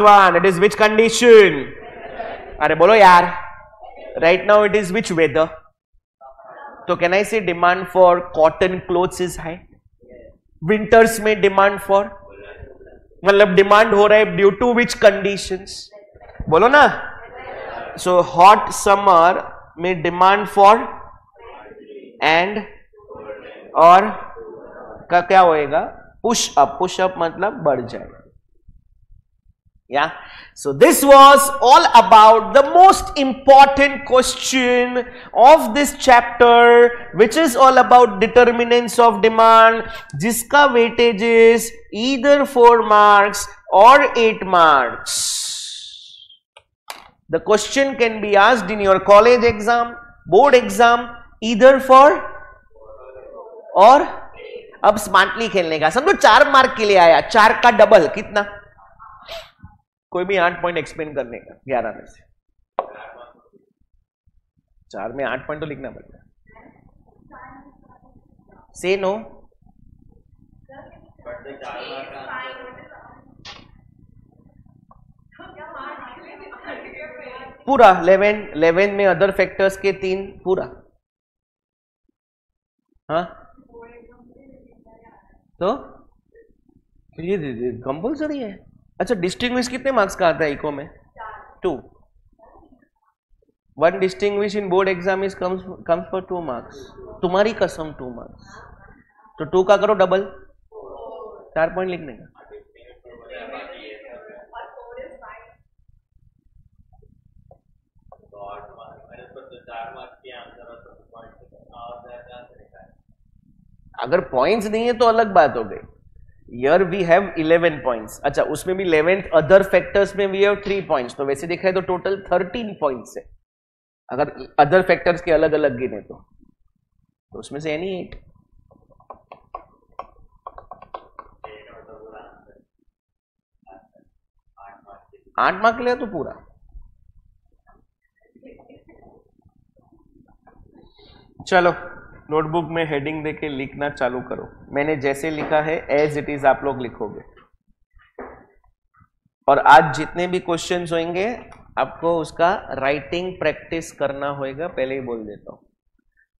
Speaker 1: one, it is which condition? अरे बोलो यार. Right now it is which weather? तो can I say demand for cotton clothes is high. Winters में डिमांड फॉर, मतलब डिमांड हो रहा है ड्यू टू विच कंडीशंस? बोलो ना. सो हॉट समर में डिमांड फॉर एंड और का क्या होएगा? पुश अप मतलब बढ़ जाएगा. Yeah, so this was all about the most important question of this chapter, which is all about determinants of demand, जिसका weightage is either 4 marks or 8 marks. The question can be asked in your college exam, board exam, either for or. अब स्मार्टली खेलने का समझो. 4 मार्क के लिए आया, 4 का डबल कितना? कोई भी 8 पॉइंट एक्सप्लेन करने का 11 में से. 4 में 8 पॉइंट तो लिखना पड़ेगा. से नो. पूरा 11 में अदर फैक्टर्स के 3 पूरा. हाँ, तो ये कंपल्सरी है. अच्छा, डिस्टिंग्विश कितने मार्क्स का आता है इको में? 2. 1 distinguish in board exam is comes for 2 marks. तुम्हारी कसम 2 मार्क्स. तो 2 का करो डबल, 4 पॉइंट लिखने का। अगर पॉइंट्स नहीं है तो अलग बात हो गई। Here we have 11 points। अच्छा, उसमें भी 11th अदर फैक्टर्स में we have 3 points, तो वैसे देखा है तो टोटल 13 पॉइंट्स है अगर अदर फैक्टर्स के अलग अलग गिने तो उसमें से एनी 8। 8 मार्क लिया तो पूरा। चलो नोटबुक में हेडिंग देके लिखना चालू करो। मैंने जैसे लिखा है एज इट इज आप लोग लिखोगे। और आज जितने भी क्वेश्चंस होंगे आपको उसका राइटिंग प्रैक्टिस करना होगा, पहले ही बोल देता हूं।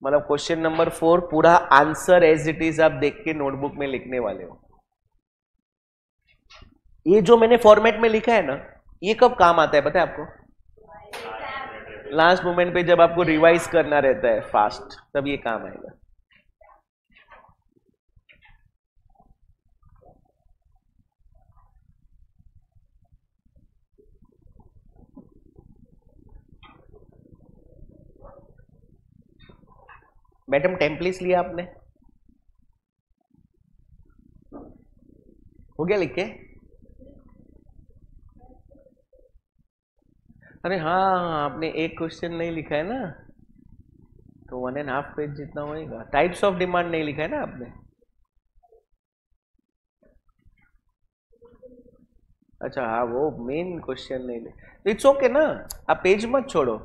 Speaker 1: मतलब क्वेश्चन नंबर 4 पूरा आंसर एज इट इज आप देख के नोटबुक में लिखने वाले हो। ये जो मैंने फॉर्मेट में लिखा है ना, ये कब काम आता है पता है आपको? लास्ट मोमेंट पे जब आपको रिवाइज करना रहता है फास्ट, तब ये काम आएगा। मैडम टेम्पलेट्स लिया आपने? हो गया लिख के? अरे हाँ, आपने एक क्वेश्चन नहीं लिखा है ना, तो 1.5 पेज जितना होएगा। टाइप्स ऑफ डिमांड नहीं लिखा है ना आपने? अच्छा हाँ, वो मेन क्वेश्चन नहीं लिखा। इट्स ओके ना, आप पेज मत छोड़ो,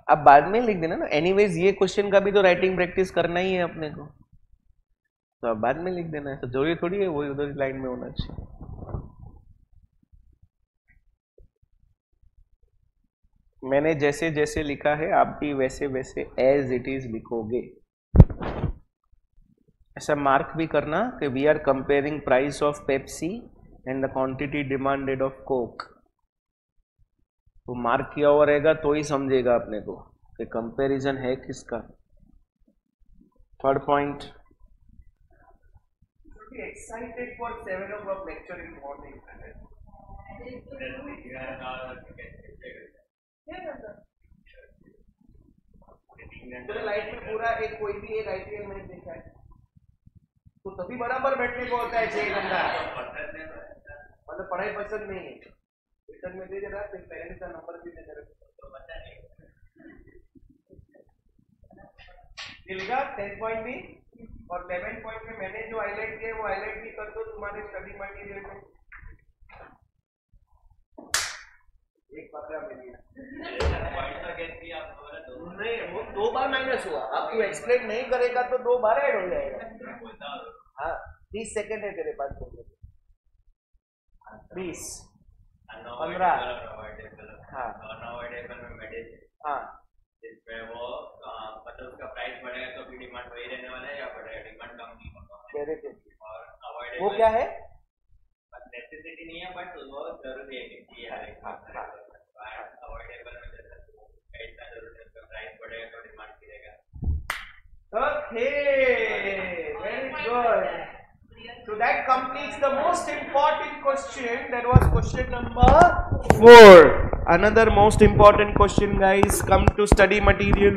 Speaker 1: आप बाद में लिख देना ना। एनीवेज ये क्वेश्चन का भी तो राइटिंग प्रैक्टिस करना ही है अपने को, तो आप बाद में लिख देना है। तो जरूरी थोड़ी है वो उधर लाइन में होना चाहिए। मैंने जैसे जैसे लिखा है आप भी वैसे वैसे एज इट इज लिखोगे। ऐसा मार्क भी करना कि we are comparing price of Pepsi and the quantity demanded of Coke. तो मार्क किया हुआ रहेगा तो ही समझेगा अपने को कि कंपैरिजन है किसका। Third point, excited for 7 o'clock lecture in morning. तो लाइफ में पूरा एक कोई भी एक आईपीएल मैच देखा है तो तभी बराबर बैठने को होता है 6 घंटा। मतलब पढ़ाई पसंद नहीं है, रिटर्न में दे देना, फिर पेरेंट्स का नंबर भी दे देना। मिलेगा 10 पॉइंट भी, और 11 पॉइंट में मैंने जो हाईलाइट किया वो हाईलाइट भी कर दो तुम्हारे स्टडी मटेरियल में। एक पकड़ा मिल गया नहीं, वो 2 बार माइनस हुआ। अब तू एक्सप्लेन नहीं करेगा तो 2 बार ऐड हो जाएगा। हाँ 30 सेकेंड है तेरे पास, 20 15। हाँ हाँ,
Speaker 2: जिसमें वो मतलब उसका प्राइस बढ़ेगा तो भी डिमांड वही रहने वाला है या बढ़ेगा? डिमांड कम नहीं होगा। और अवॉइडेबल
Speaker 1: वो क्या है?
Speaker 2: नेसेसिटी नहीं है बट वो जरूरी है कि ये हर एक अवॉइडेबल में इतना जरूरी है, उसका प्राइस बढ़ेगा तो डिमांड गिरेगा।
Speaker 1: Okay, very good. So that completes the most important question. That was question number 4. Another most important question, guys. Come to study material.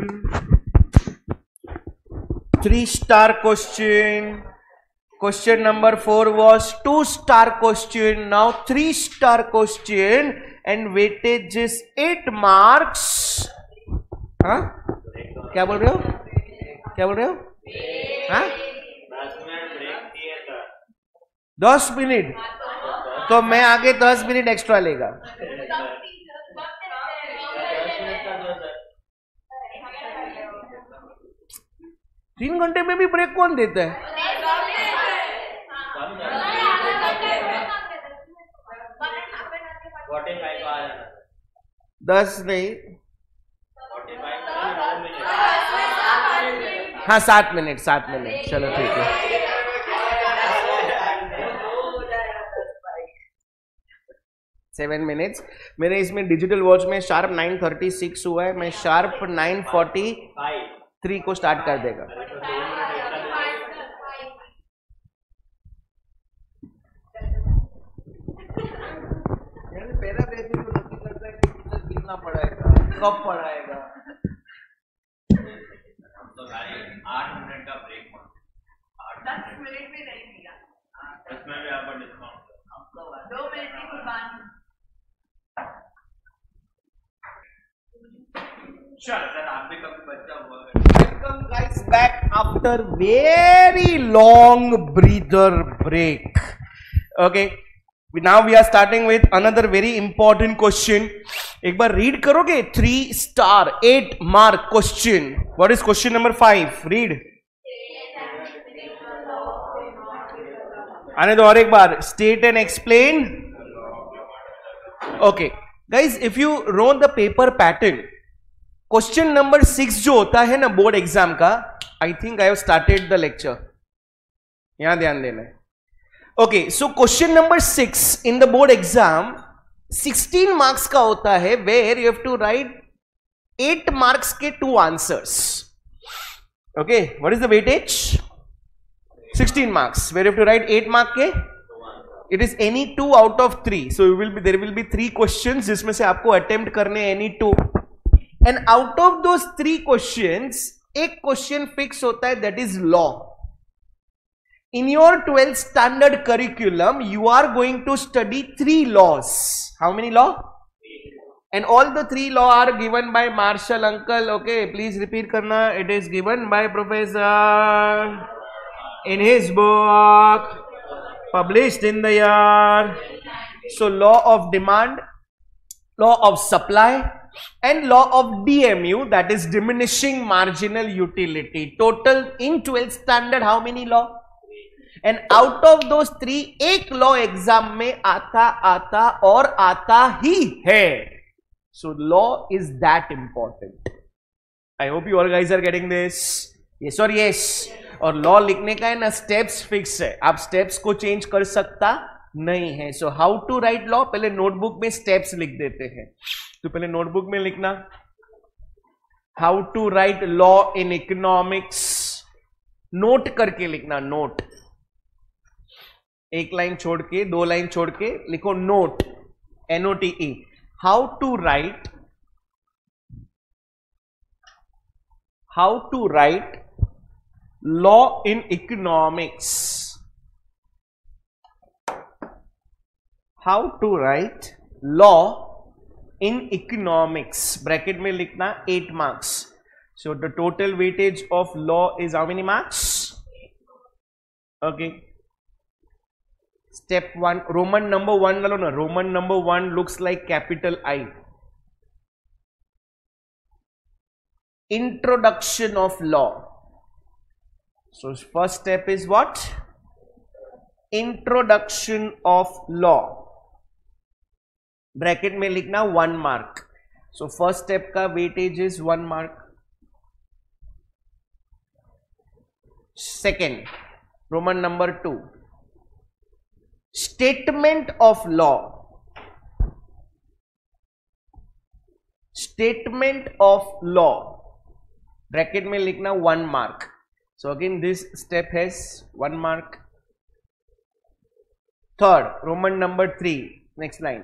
Speaker 1: 3-star question. Question number 4 was 2-star question. Now 3-star question and weightage is 8 marks. हाँ? क्या बोल रहे हो? क्या बोल रहे हो? हाँ? 10 मिनट, तो मैं आगे 10 मिनट एक्स्ट्रा लेगा। 3 घंटे में भी ब्रेक कौन देता है? 10 नहीं, हाँ 7 मिनट, 7 मिनट, चलो ठीक है। 7 मिनट्स। मेरे इसमें डिजिटल वॉच में शार्प 9:36 हुआ है, मैं शार्प 9:43 को स्टार्ट कर देगा। पहला बैच में तो नक्की करता है कि टीचर कितना पढ़ाएगा, कब पढ़ाएगा।
Speaker 2: हम तो भाई 8 मिनट का ब्रेक मांगते
Speaker 3: 10 मिनट भी नहीं दिया,
Speaker 2: उसमें भी आपको डिस्काउंट
Speaker 3: 2 मिनट की कुर्बानी।
Speaker 2: चल सर आप भी कभी बच्चा हुआ
Speaker 1: Welcome guys back after very long breather break. Okay, now we are starting with another very important question. एक बार रीड करोगे 3 star 8 mark question. What is question number 5? Read. आने दो और एक बार. State and explain. Okay, guys, if you know the paper pattern. Question number 6 जो होता है ना बोर्ड एग्जाम का, I think I have started the lecture, यहां ध्यान देना है. Okay, so question number 6 in the board exam 16 marks का होता है, where you have to write 8 marks के 2 answers. Okay, what is the weightage? 16 marks, where you have to write 8 mark के. It is any 2 out of 3, so there will be 3 questions जिसमें से आपको अटेम्प्ट करने any 2. And out of those 3 questions, एक क्वेश्चन फिक्स होता है, that is law. In your 12th standard curriculum, you are going to study 3 laws. How many law? And all the 3 law are given by Marshall uncle. Okay, please repeat karna. It is given by professor in his book, published in the year. So law of demand, law of supply, and law of DMU, that is diminishing marginal utility. Total in 12th standard how many law? And out of those 3 एक law exam में आता और आता ही है. So law is that important. I hope you all guys are getting this. Yes or yes. और law लिखने का है ना steps fix है, आप steps को change कर सकता नहीं है. So how to write law? पहले नोटबुक में steps लिख देते हैं. तो पहले नोटबुक में लिखना how to write law in economics, note करके लिखना. नोट, एक लाइन छोड़ के 2 लाइन छोड़ के लिखो note, NOTE. How to write law in economics. How to write law in economics, bracket में लिखना 8 marks. So the total weightage of law is how many marks? Okay, step 1, Roman number 1 लो ना. Roman number 1 looks like capital I. Introduction of law. So first step is what? Introduction of law. Bracket में लिखना 1 मार्क. सो फर्स्ट स्टेप का weightage is 1 mark. Second, Roman number 2, statement of law. Statement of law bracket में लिखना 1 mark. So again this step has 1 mark. Third, Roman number 3, next line,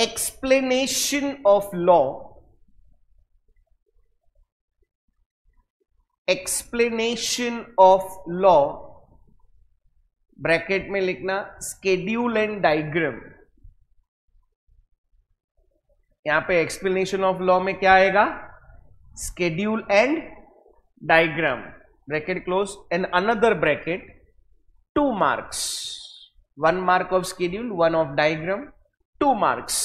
Speaker 1: explanation of law. Explanation of law bracket में लिखना schedule and diagram. यहां पे explanation of law में क्या आएगा? schedule and diagram, bracket close. and another bracket 2 marks, 1 mark of schedule, 1 of diagram, 2 marks.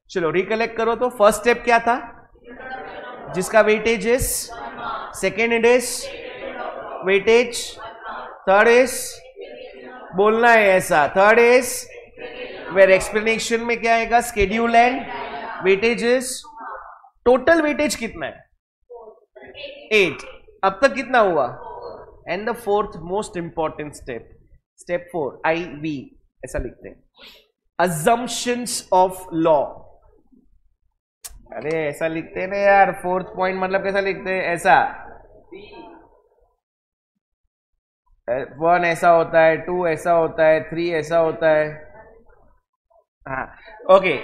Speaker 1: चलो रिकलेक्ट करो. तो फर्स्ट स्टेप क्या था जिसका weightage is, second it is weightage, third is, बोलना है ऐसा, थर्ड इज वेर एक्सप्लेनेशन में क्या आएगा? Schedule and weightage is. Total weightage कितना है? 8. अब तक कितना हुआ? And the fourth most important step, step 4, IV ऐसा लिखते हैं, assumptions of law. अरे ऐसा लिखते हैं ना यार, 4th पॉइंट मतलब कैसा लिखते हैं? ऐसा 1 ऐसा होता है, 2 ऐसा होता है, 3 ऐसा होता है. हाँ okay,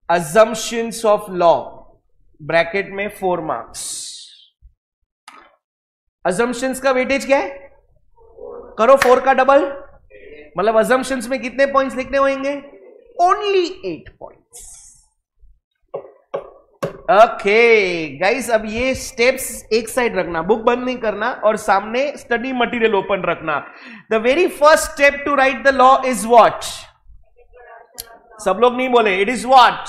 Speaker 1: assumptions of law bracket में 4 मार्क्स। assumptions का वेटेज क्या है? करो 4 का डबल, मतलब assumptions में कितने पॉइंट्स लिखने होंगे? Only 8 points. ओके गाइस, अब ये स्टेप्स एक साइड रखना, बुक बंद नहीं करना और सामने स्टडी मटेरियल ओपन रखना। The very first step to write the law is what? सब लोग नहीं बोले, it is what?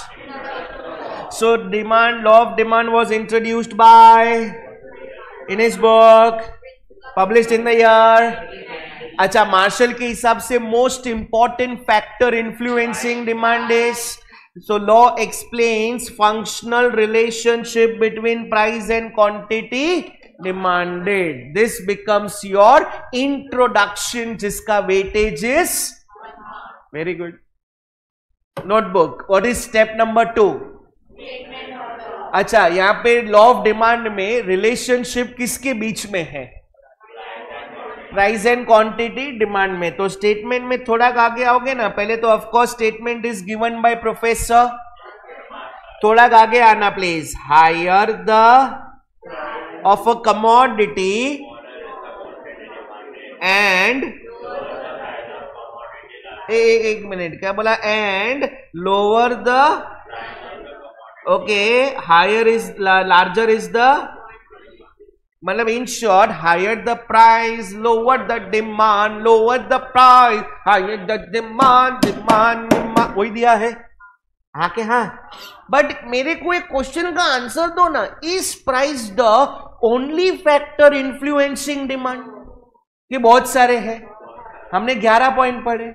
Speaker 1: So demand, law of demand was introduced by in his book, published in the year. अच्छा, मार्शल के हिसाब से most important factor influencing demand is, so law explains functional relationship between price and quantity demanded. This becomes your introduction, जिसका weightage is very good. Notebook, what is step number 2? अच्छा, यहां पे law of demand में relationship किसके बीच में है? प्राइस एंड क्वांटिटी डिमांड में। तो स्टेटमेंट में थोड़ा आगे आओगे ना, पहले तो of course statement is given by professor, थोड़ा आगे आना please. Higher the of a commodity and, एक मिनट, क्या बोला? And lower the, okay, higher is, larger is the, मतलब in short, higher the price, lower the demand, lower the price, higher the demand, demand, वही दिया है। हाँ के हाँ, बट मेरे को एक क्वेश्चन का आंसर दो ना। Is price the only factor influencing demand? ये बहुत सारे हैं, हमने 11 पॉइंट पढ़े।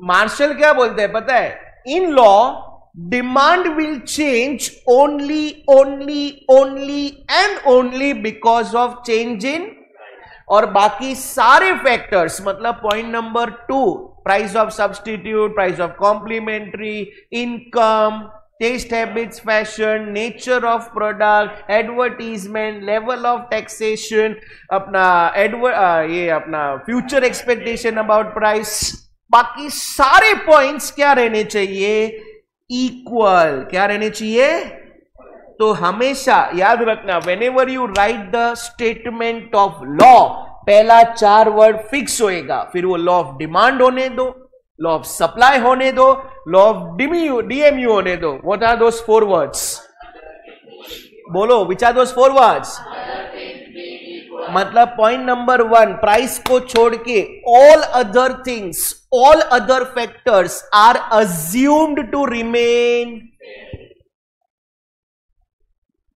Speaker 1: मार्शल क्या बोलते हैं पता है? In law demand will change only and only because of change in, और बाकी सारे फैक्टर्स, मतलब point number 2, price of substitute, price of complementary, income, taste habits, fashion, nature of product, advertisement, level of taxation, अपना ये अपना फ्यूचर एक्सपेक्टेशन अबाउट प्राइस, बाकी सारे पॉइंट्स क्या रहने चाहिए? इक्वल। क्या रहने चाहिए? तो हमेशा याद रखना, when ever you right the statement of law, पहला 4 वर्ड फिक्स होएगा, फिर वो लॉ ऑफ डिमांड होने दो, लॉ ऑफ सप्लाई होने दो, लॉ ऑफ डीएमयू होने दो। What are those 4 words? बोलो, विच आर दोस 4 वर्ड्स? मतलब पॉइंट नंबर 1, प्राइस को छोड़ के all other things, all other factors are assumed to remain.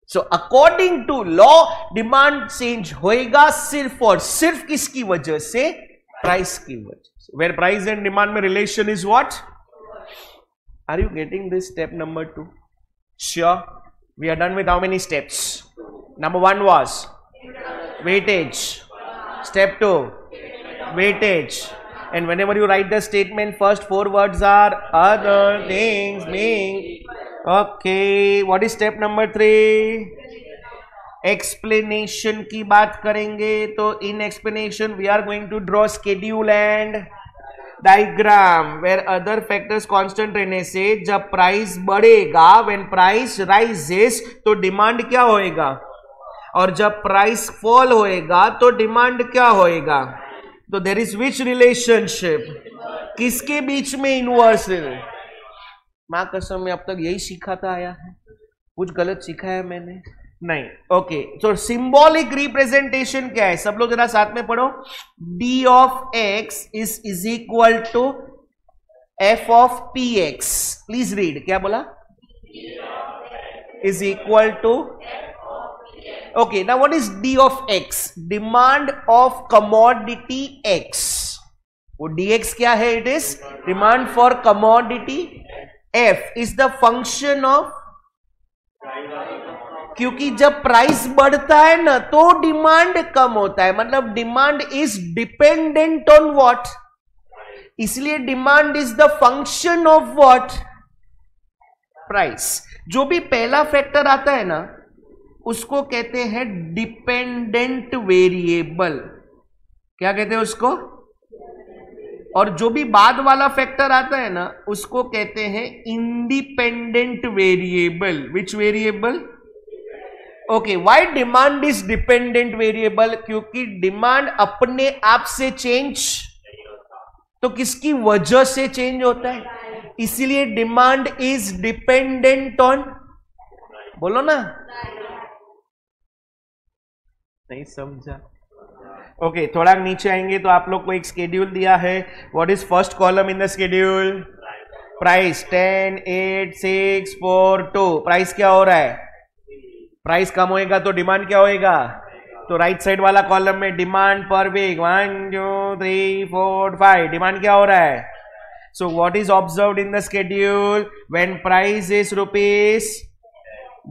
Speaker 1: So according to law, demand change होएगा सिर्फ और सिर्फ किसकी वजह से? प्राइस की वजह से। वेयर प्राइस एंड डिमांड में relation is what? Are you getting this step number 2? Sure? We are done with how many steps? Number 1 was weightage. Step 2, weightage. And whenever you write the statement, first 4 words are other things mean. Okay, what is step number 3? Explanation की बात करेंगे, तो in explanation we are going to draw schedule and diagram where other factors constant रहने से जब प्राइस बढ़ेगा, when price rises, तो डिमांड क्या होएगा? और जब प्राइस फॉल होएगा तो डिमांड क्या होएगा? तो देयर इज विच रिलेशनशिप? किसके बीच में? इनवर्स। मां कसम में अब तक यही सिखाता आया है, कुछ गलत सीखा है मैंने? नहीं। ओके, तो सिंबॉलिक रिप्रेजेंटेशन क्या है? सब लोग जरा साथ में पढ़ो। D of X is equal to F of P X. Please read. क्या बोला? Is equal to, okay, now what is D of X? Demand of commodity X. वो dx क्या है? It is demand for commodity. F is the function of, क्योंकि जब प्राइस बढ़ता है ना तो डिमांड कम होता है, मतलब demand is dependent on what? इसलिए demand is the function of what? Price. जो भी पहला फैक्टर आता है ना उसको कहते हैं डिपेंडेंट वेरिएबल। क्या कहते हैं उसको? और जो भी बाद वाला फैक्टर आता है ना उसको कहते हैं independent variable. Which variable? Okay, why demand is dependent variable? क्योंकि डिमांड अपने आप से चेंज, तो किसकी वजह से चेंज होता है, इसीलिए डिमांड इज डिपेंडेंट ऑन. बोलो ना, नहीं समझा? ओके, थोड़ा नीचे आएंगे तो आप लोग को एक स्केड्यूल दिया है. What is first column in the schedule? Price 10, 8, 6, 4, 2. Price क्या हो रहा है? प्राइस कम होएगा तो डिमांड क्या होएगा? तो राइट साइड वाला कॉलम में डिमांड पर वीक 1, 2, 3, 4, 5. डिमांड क्या हो रहा है? So what is observed in the schedule? When price is rupees,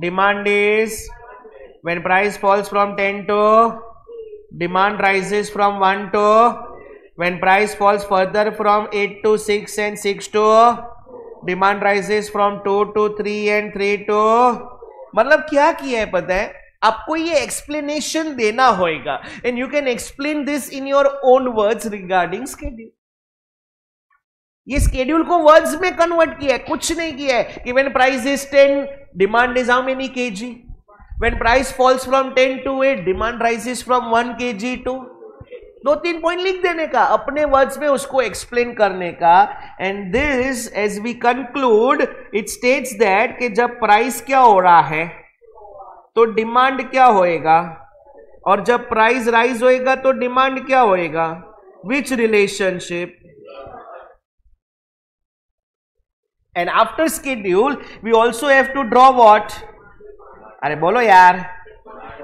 Speaker 1: demand is, when price falls from 10 to, demand rises from 1 to, when price falls further from 8 to 6 and 6 to, demand rises from 2 to 3 and 3 to. मतलब क्या किया है पता है आपको? ये एक्सप्लेनेशन देना होगा and you can explain this in your own words regarding schedule. ये स्केड्यूल को वर्ड्स में कन्वर्ट किया है, कुछ नहीं किया है कि when price is 10, demand is how many kg? When price falls from 10 to 8, demand rises from 1 kg to. 2-3 point लिख देने का, अपने वर्ड्स में उसको एक्सप्लेन करने का. And this as we conclude it states that कि जब प्राइस क्या हो रहा है तो डिमांड क्या होएगा, और जब प्राइस राइज होएगा तो डिमांड क्या होएगा. Which relationship? And after schedule we also have to draw what? अरे बोलो यार.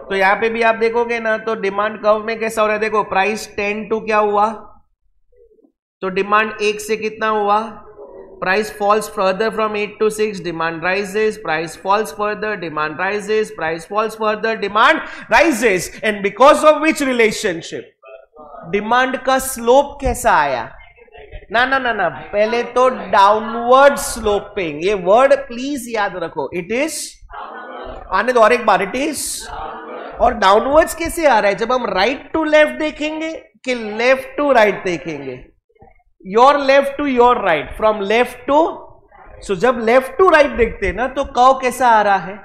Speaker 1: तो यहां पे भी आप देखोगे ना तो डिमांड कर्व में कैसा हो रहा है? देखो, प्राइस 10 टू क्या हुआ, तो डिमांड 1 से कितना हुआ? Price falls further from 8 to 6, demand rises. Price falls further, demand rises. Price falls further, demand rises. And because of which relationship? Demand का स्लोप कैसा आया? ना ना ना ना, पहले तो डाउनवर्ड स्लोपिंग. ये वर्ड प्लीज याद रखो. इट इज, आने दो और एक बार, इट इज. और डाउनवर्ड्स कैसे आ रहा है? जब हम राइट टू लेफ्ट देखेंगे कि लेफ्ट टू राइट देखेंगे? Your left to your right, from left to. So जब लेफ्ट टू राइट देखते हैं ना तो कर्व कैसा आ रहा है?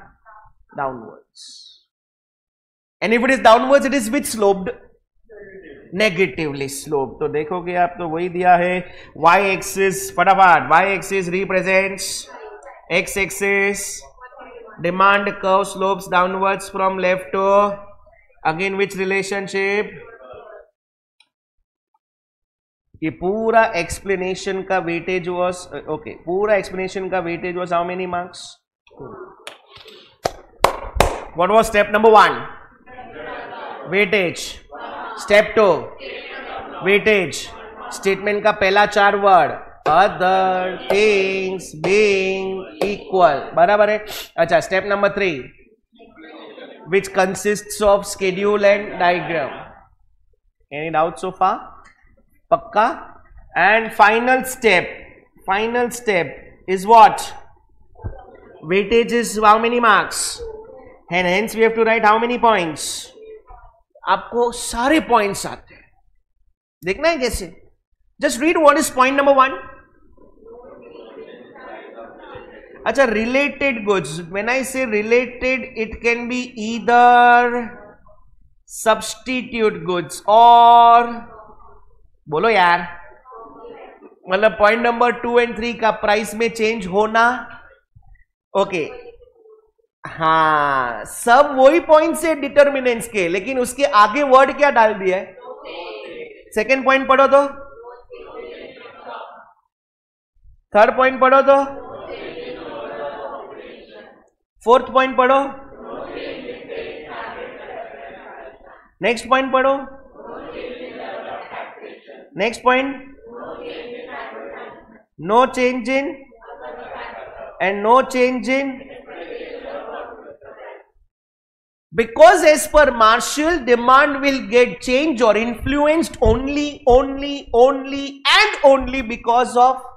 Speaker 1: Downwards. And if it is downwards it is with sloped? Negatively slope. तो देखोगे आप तो वही दिया है. वाई एक्सिस, फटाफट, Y axis represents X axis. Demand curve slopes downwards from left to, again which relationship? ये पूरा explanation का weightage was okay. पूरा explanation का weightage was how many marks? What was step number 1? Weightage. Step 2, weightage. Statement का पहला 4 word. Other things being equal. बराबर है. अच्छा, step number 3 which consists of schedule and diagram. Any doubt so far? पक्का? And final step is what? Weightage is how many marks? And hence we have to write how many points? आपको सारे points आते हैं. देखना है कैसे? Just read what is point number 1. अच्छा, related goods. When I say related, it can be either substitute goods or, बोलो यार, मतलब पॉइंट नंबर 2 and 3 का प्राइस में चेंज होना. ओके, हाँ, सब वही पॉइंट से डिटर्मिनेंट्स के, लेकिन उसके आगे वर्ड क्या डाल दिया है? सेकेंड पॉइंट पढ़ो तो, थर्ड पॉइंट पढ़ो तो, फोर्थ पॉइंट पढ़ो, नेक्स्ट पॉइंट पढ़ो, next point, no change in and no change in. Because as per Marshall, demand will get changed or influenced only and only because of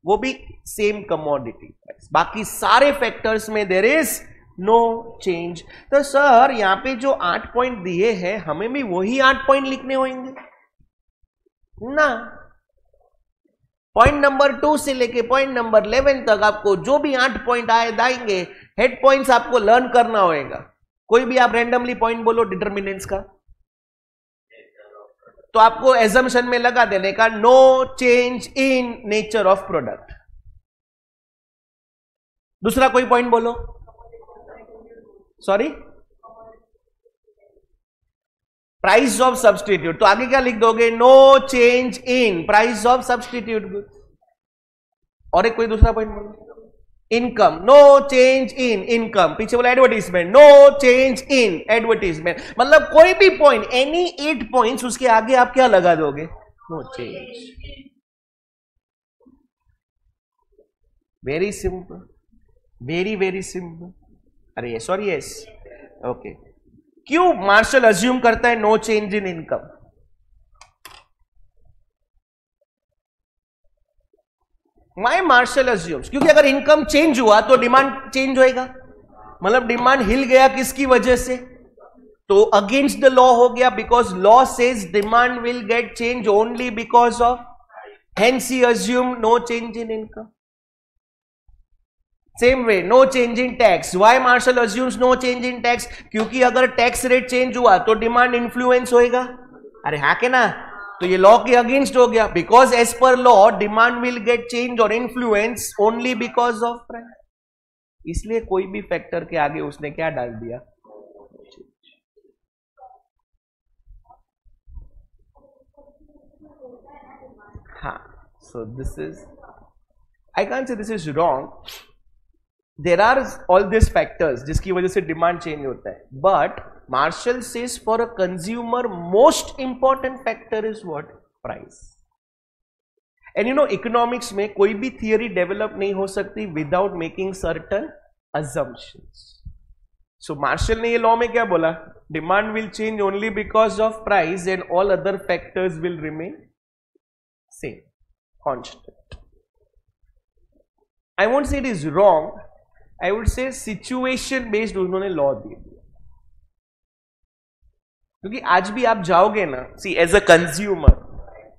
Speaker 1: वो भी सेम कमोडिटी प्राइस. बाकी सारे फैक्टर्स में देयर इज नो चेंज. तो सर यहां पे जो 8 पॉइंट दिए हैं हमें भी वही 8 पॉइंट लिखने होंगे ना? पॉइंट नंबर 2 से लेके पॉइंट नंबर 11 तक आपको जो भी 8 पॉइंट आएंगे, हेड पॉइंट्स आपको लर्न करना होगा। कोई भी आप रैंडमली पॉइंट बोलो डिटर्मिनेंट्स का, तो आपको एजम्पशन में लगा देने का no change in nature of product. दूसरा कोई पॉइंट बोलो, सॉरी, प्राइस ऑफ सब्सटीट्यूट, तो आगे क्या लिख दोगे, no change in price of substitute goods. और एक कोई दूसरा पॉइंट बोलो, income, no change in income. पीछे बोला advertisement, no change in advertisement. मतलब कोई भी पॉइंट, एनी 8 पॉइंट्स, उसके आगे आप क्या लगा दोगे, no change. Very simple, very very simple. अरे यस और यस, ओके। क्यों मार्शल अज्यूम करता है no change in income? My Marshall assumes, क्योंकि अगर इनकम चेंज हुआ तो डिमांड चेंज होएगा। मतलब डिमांड हिल गया किसकी वजह से, तो अगेंस्ट द लॉ हो गया, because law says demand will get change only because of, hence he assume no change in income. Same way no change in tax, why Marshall assumes no change in tax, क्योंकि अगर टैक्स रेट चेंज हुआ तो डिमांड इन्फ्लुएंस होएगा। अरे हाँ के ना, तो ये लॉ के अगेंस्ट हो गया, because as per law demand will get change और influence only because of price. इसलिए कोई भी फैक्टर के आगे उसने क्या डाल दिया, हाँ। So this is, I can't say this is wrong, there are all this factors जिसकी वजह से डिमांड चेंज होता है, but Marshall says for a consumer most important factor is what, price. And you know economics में कोई भी थियरी डेवलप नहीं हो सकती without making certain assumptions. So Marshall ने ये लॉ में क्या बोला, demand will change only because of price and all other factors will remain same, constant. I won't say it is wrong, I would say situation based उन्होंने लॉ दे दिया। क्योंकि आज भी आप जाओगे ना, सी एज अ कंज्यूमर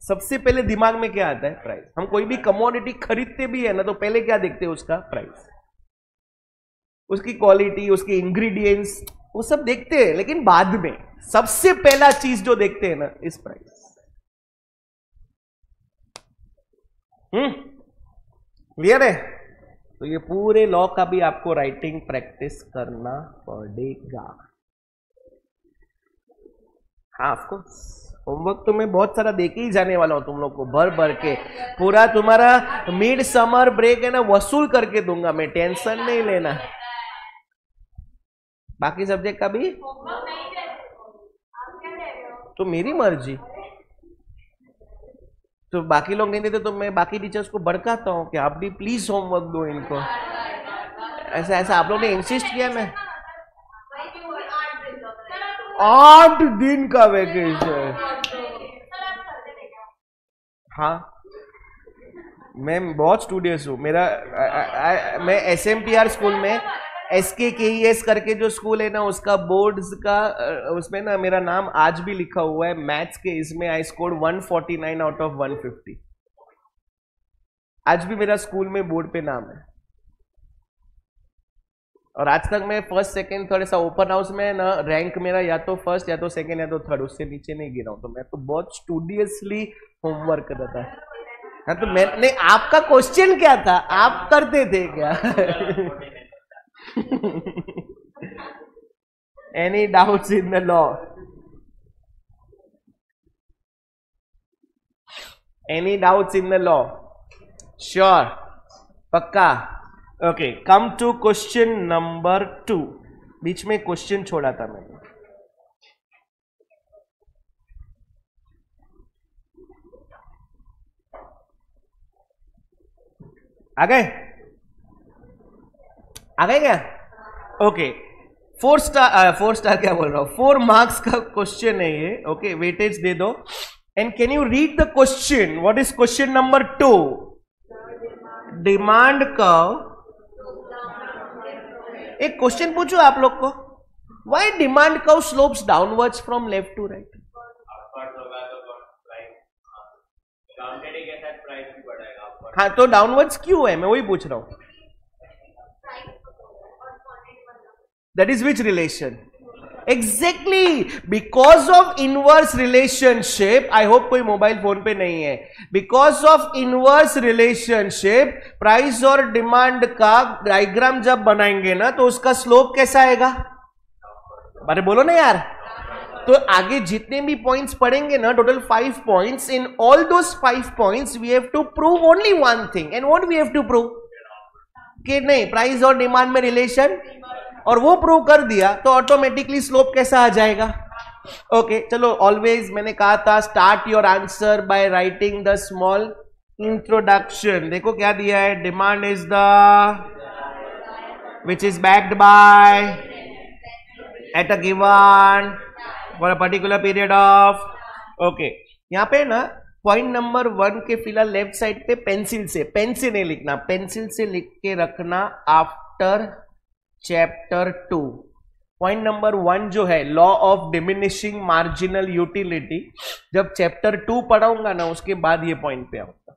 Speaker 1: सबसे पहले दिमाग में क्या आता है, प्राइस। हम कोई भी कमोडिटी खरीदते भी है ना, तो पहले क्या देखते हैं, उसका प्राइस, उसकी क्वालिटी, उसके इंग्रेडिएंट्स, वो सब देखते हैं, लेकिन बाद में सबसे पहला चीज जो देखते हैं ना, इस प्राइस। क्लियर है? तो ये पूरे लॉ का भी आपको राइटिंग प्रैक्टिस करना पड़ेगा। हाँ ऑफकोर्स, होमवर्क तो मैं बहुत सारा देके ही जाने वाला हूं तुम लोग को, भर भर के। पूरा तुम्हारा मिड समर ब्रेक है ना, वसूल करके दूंगा मैं, टेंशन नहीं लेना। बाकी सब्जेक्ट का भी तो मेरी मर्जी, तो बाकी लोग नहीं देते तो मैं बाकी टीचर्स को भड़काता हूं कि आप भी प्लीज होमवर्क दो इनको। ऐसा ऐसा आप लोग ने इंसिस्ट किया ना, 8 दिन का वेकेशन। हाँ मैं बहुत स्टूडियस हूँ। मेरा मैं SMPR स्कूल में, SKKES करके जो स्कूल है ना, उसका बोर्ड्स का उसमें ना मेरा नाम आज भी लिखा हुआ है। मैथ्स के इसमें आई स्कोर्ड 149 आउट ऑफ 150। आज भी मेरा स्कूल में बोर्ड पे नाम है। और आज तक मैं फर्स्ट सेकंड थर्ड ऐसा ओपन हाउस में ना रैंक मेरा या तो फर्स्ट या तो सेकंड या तो थर्ड, उससे नीचे नहीं गिरा हूं। तो मैं तो बहुत स्टूडियसली होमवर्क करता था। हाँ तो मैं नहीं, आपका क्वेश्चन क्या था, आप करते थे क्या? Any doubts in the law? Any doubts in the law? Sure, पक्का। Okay, come to question number 2. बीच में क्वेश्चन छोड़ा था मैंने। आ गए क्या? ओके, 4 स्टार क्या बोल रहा हूं, 4 मार्क्स का क्वेश्चन है ये। ओके, वेटेज दे दो। And can you read the question? What is question number 2? Demand curve. एक क्वेश्चन पूछो आप लोग को, why demand curve slopes downwards from left to right?
Speaker 2: Upward होगा तो प्राइस, क्वांटिटी के साथ प्राइस भी बढ़ेगा।
Speaker 1: हाँ तो डाउनवर्ड्स क्यों है, मैं वही पूछ रहा हूं. That is which relation? Exactly, because of inverse relationship. I hope कोई मोबाइल फोन पे नहीं है. Because of inverse relationship price और डिमांड का डायग्राम जब बनाएंगे ना तो उसका स्लोप कैसा आएगा? अरे बोलो ना यार. तो आगे जितने भी पॉइंट्स पढ़ेंगे ना, total 5 points, in all those 5 points we have to prove only one thing. And what we have to prove? कि नहीं प्राइस और डिमांड में रिलेशन, और वो प्रूव कर दिया तो ऑटोमेटिकली स्लोप कैसा आ जाएगा? ओके चलो, ऑलवेज मैंने कहा था start your answer by writing the small introduction. देखो क्या दिया है, demand is the which is backed by eight a given for a particular period of. Okay, यहां पे ना पॉइंट नंबर 1 के फिलहाल लेफ्ट साइड पे पेंसिल से नहीं लिखना, पेंसिल से लिख के रखना आफ्टर चैप्टर 2. पॉइंट नंबर 1 जो है law of diminishing marginal utility, जब चैप्टर 2 पढ़ाऊंगा ना उसके बाद ये पॉइंट पे आऊंगा.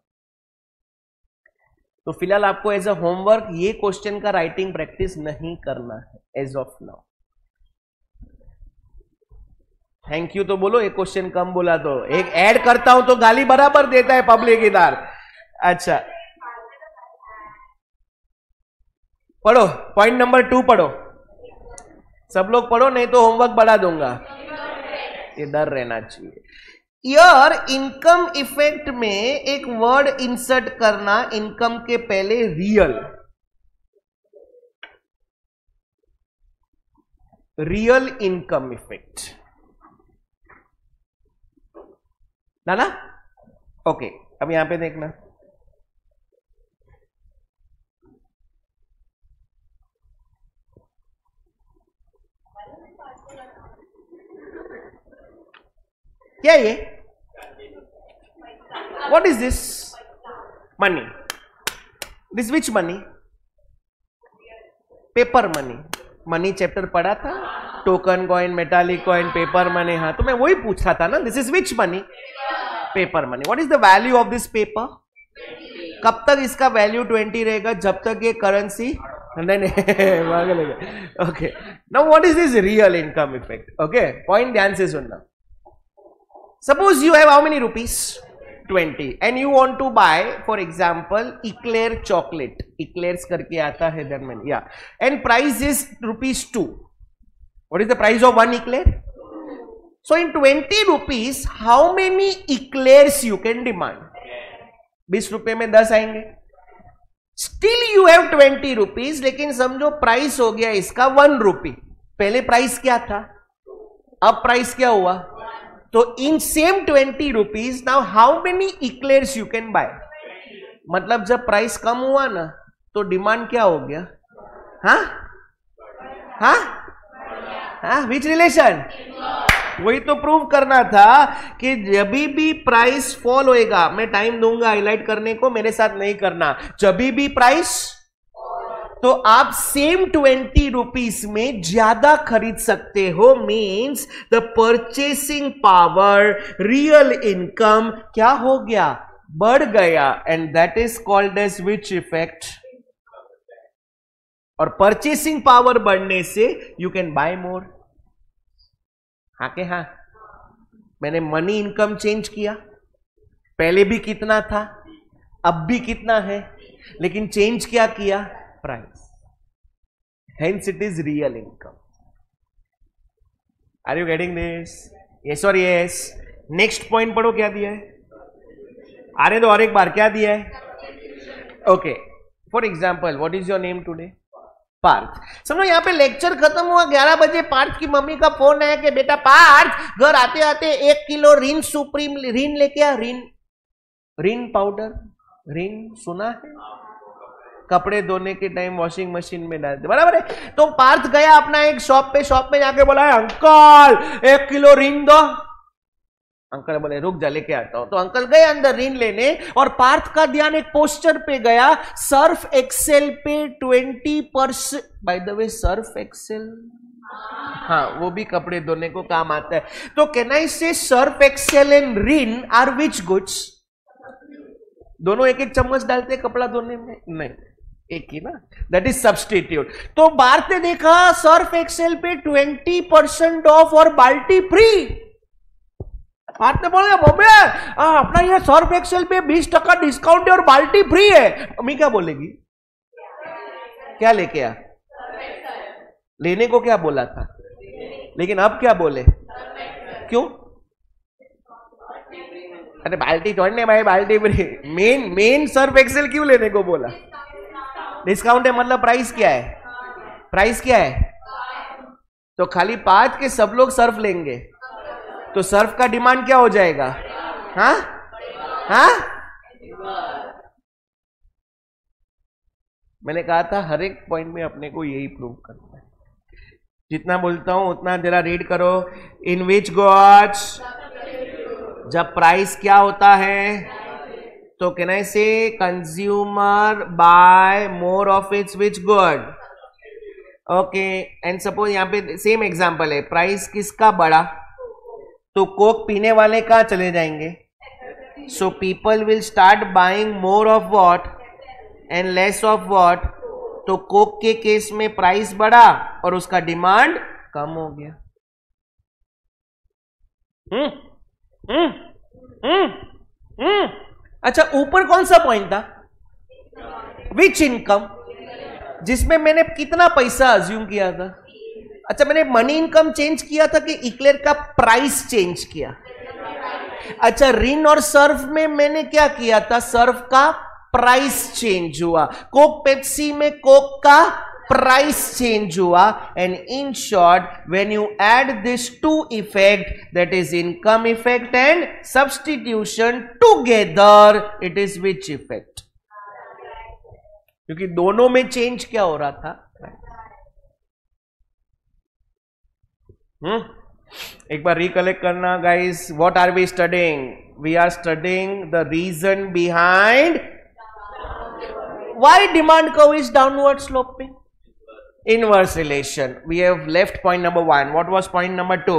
Speaker 1: तो फिलहाल आपको एज अ होमवर्क ये क्वेश्चन का राइटिंग प्रैक्टिस नहीं करना है as of now. Thank you तो बोलो, एक क्वेश्चन कम बोला तो. एक ऐड करता हूं तो गाली बराबर देता है पब्लिक इधर. अच्छा पढ़ो, पॉइंट नंबर 2 पढ़ो, सब लोग पढ़ो, नहीं तो होमवर्क बढ़ा दूंगा. इधर रहना चाहिए. ईयर इनकम इफेक्ट में एक वर्ड इंसर्ट करना, इनकम के पहले रियल इनकम इफेक्ट ना. ओके, अब यहां पे देखना. क्या ये? What is this? Money. This which money? Paper money. Money chapter पढ़ा था, token coin, metallic coin, paper money. हाँ तो मैं वही पूछ रहा था ना, this is which money? Paper money. What is the value of this paper? कब तक इसका वैल्यू 20 रहेगा? जब तक ये करेंसी नहीं. Okay, now what is this real income effect? Okay, point ध्यान से सुनना. Suppose you have how many rupees? 20 and you want to buy for example eclair chocolate. Eclairs करके आता है then मैंने, yeah, and price is ₹2. What is the price of one eclair? So in 20 rupees how many eclairs you can demand? 20 रुपए में 10 आएंगे. Still you have 20 rupees, लेकिन समझो प्राइस हो गया इसका 1 रुपी. पहले प्राइस क्या था, अब प्राइस क्या हुआ? तो in same 20 rupees now how many eclairs you can buy? मतलब जब प्राइस कम हुआ ना तो डिमांड क्या हो गया? हाँ हाँ हाँ, विच रिलेशन? वही तो प्रूव करना था कि जब भी प्राइस फॉल होएगा, मैं टाइम दूंगा हाईलाइट करने को, मेरे साथ नहीं करना. जब भी प्राइस, तो आप सेम 20 रुपीस में ज्यादा खरीद सकते हो. Means the purchasing power, real income क्या हो गया? बढ़ गया. And that is called as which effect? और परचेसिंग पावर बढ़ने से यू कैन बाय मोर. हाँ के हाँ, मैंने मनी इनकम चेंज किया. पहले भी कितना था, अब भी कितना है, लेकिन चेंज क्या किया? Price. Hence it is real income. Are you getting this? Yes or yes? Next point पढ़ो, क्या दिया है? आने दो और एक बार, क्या दिया है? Okay. For example, what is your name today? Partha. समझो यहाँ पे लेक्चर खत्म हुआ 11 बजे, पार्थ की मम्मी का फोन आया कि बेटा पार्थ घर आते आते 1 किलो रिन सुप्रीम रिन लेके आ. रिन पाउडर, रिन सुना है? कपड़े धोने के टाइम वॉशिंग मशीन में डालते, बराबर है. तो पार्थ गया अपना एक शॉप पे जाके बोला अंकल 1 किलो रिन दो. अंकल बोले रुक जा लेके आता हूं. तो अंकल गए अंदर रिन लेने, और पार्थ का ध्यान एक पोस्टर पे गया, सर्फ एक्सेल पे 20%. By the way Surf Excel, हाँ वो भी कपड़े धोने को काम आता है. तो can I say Surf Excel and Rin are which goods? दोनों एक एक चम्मच डालते हैं कपड़ा धोने में? नहीं, एक ही ना, दैट इज सब्सटीट्यूट। तो भारत ने देखा सर्फ एक्सेल पे 20% ऑफ और बाल्टी फ्री। भारत ने बोला बॉबे अपना ये सर्फ एक्सेल पे 20% डिस्काउंट है और बाल्टी फ्री है। अम्मी क्या बोलेगी? क्या लेके आ? लेने को क्या बोला था, लेकिन अब क्या बोले? क्यों? अरे बाल्टी छोड़ने भाई, बाल्टी फ्री। मेन सर्फ एक्सेल क्यों लेने को बोला? डिस्काउंट है मतलब प्राइस क्या है? प्राइस क्या है? तो खाली 5 के सब लोग सर्फ लेंगे तो सर्फ का डिमांड क्या हो जाएगा? हाँ हाँ, मैंने कहा था हर एक पॉइंट में अपने को यही प्रूव करना है। जितना बोलता हूं उतना जरा रीड करो। इन विच गॉड्स, जब प्राइस क्या होता है तो can I say consumer buy more of its which good. Okay, and suppose यहां पे सेम एग्जांपल है, प्राइस किसका बढ़ा तो कोक पीने वाले कहां चले जाएंगे? So people will start buying more of what and less of what. तो कोक के केस में प्राइस बढ़ा और उसका डिमांड कम हो गया। अच्छा, ऊपर कौन सा पॉइंट था? विच इनकम, जिसमें मैंने कितना पैसा अज्यूम किया था? अच्छा, मैंने मनी इनकम चेंज किया था कि इक्लेयर का प्राइस चेंज किया? अच्छा, रिन और सर्फ में मैंने क्या किया था? सर्फ का प्राइस चेंज हुआ। कोक पेप्सी में कोक का प्राइस चेंज हुआ। And in short, when you add this two effect, that is income effect and substitution together, it is which effect? क्योंकि दोनों में चेंज क्या हो रहा था? एक बार रिकलेक्ट करना guys, what are we studying? We are studying the reason behind why demand curve is downward sloping. Inverse relation. We have left point number 1. What was point number 2?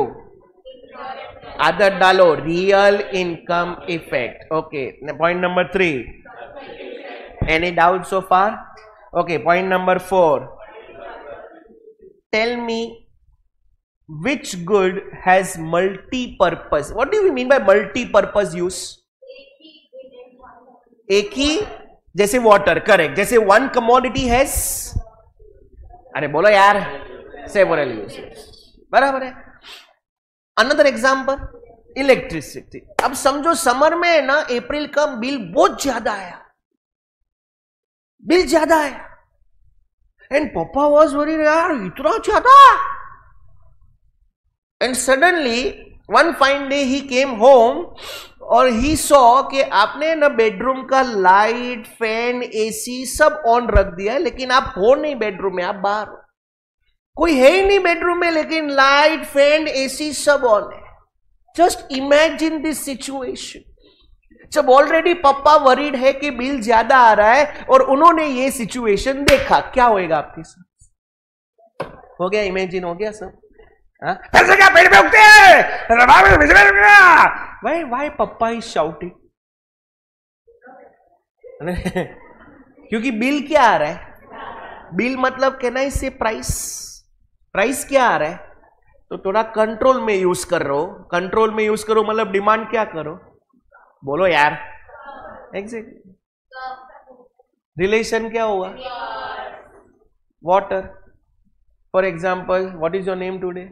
Speaker 1: Adat dalo, real income effect. Okay, point number 3. Any doubts so far? Okay, point number 4. Tell me which good has multi-purpose. What do we mean by multi-purpose use? एक ही, जैसे वाटर, करेक्ट, जैसे वन कमोडिटी हैज, अरे बोलो यार, सेवरल यूजेस, बराबर है। Another example, electricity. अब समझो समर में ना अप्रैल का बिल बहुत ज्यादा आया, बिल ज्यादा आया, एंड पापा वाज वरीड, यार इतना ज्यादा। And suddenly one fine day he came home और ही सॉ कि आपने ना बेडरूम का लाइट, फैन, एसी सब ऑन रख दिया है, लेकिन आप हो नहीं बेडरूम में, आप बाहर हो, कोई है ही नहीं बेडरूम में, लेकिन लाइट, फैन, एसी सब ऑन है। Just imagine this situation. जब ऑलरेडी पापा वरीड है कि बिल ज्यादा आ रहा है और उन्होंने ये सिचुएशन देखा, क्या होएगा आपके साथ? हो गया, इमेजिन हो गया सब? कैसे क्या पेड़ पे उगते हैं? Why Papa is shouting? क्योंकि बिल क्या आ रहा है? बिल मतलब कहना इससे प्राइस, प्राइस क्या आ रहा है? तो थोड़ा कंट्रोल में यूज कर रहे हो। कंट्रोल में यूज करो मतलब डिमांड क्या करो? बोलो यार, एग्जैक्टली। रिलेशन क्या होगा? Water. For example, what is your name today?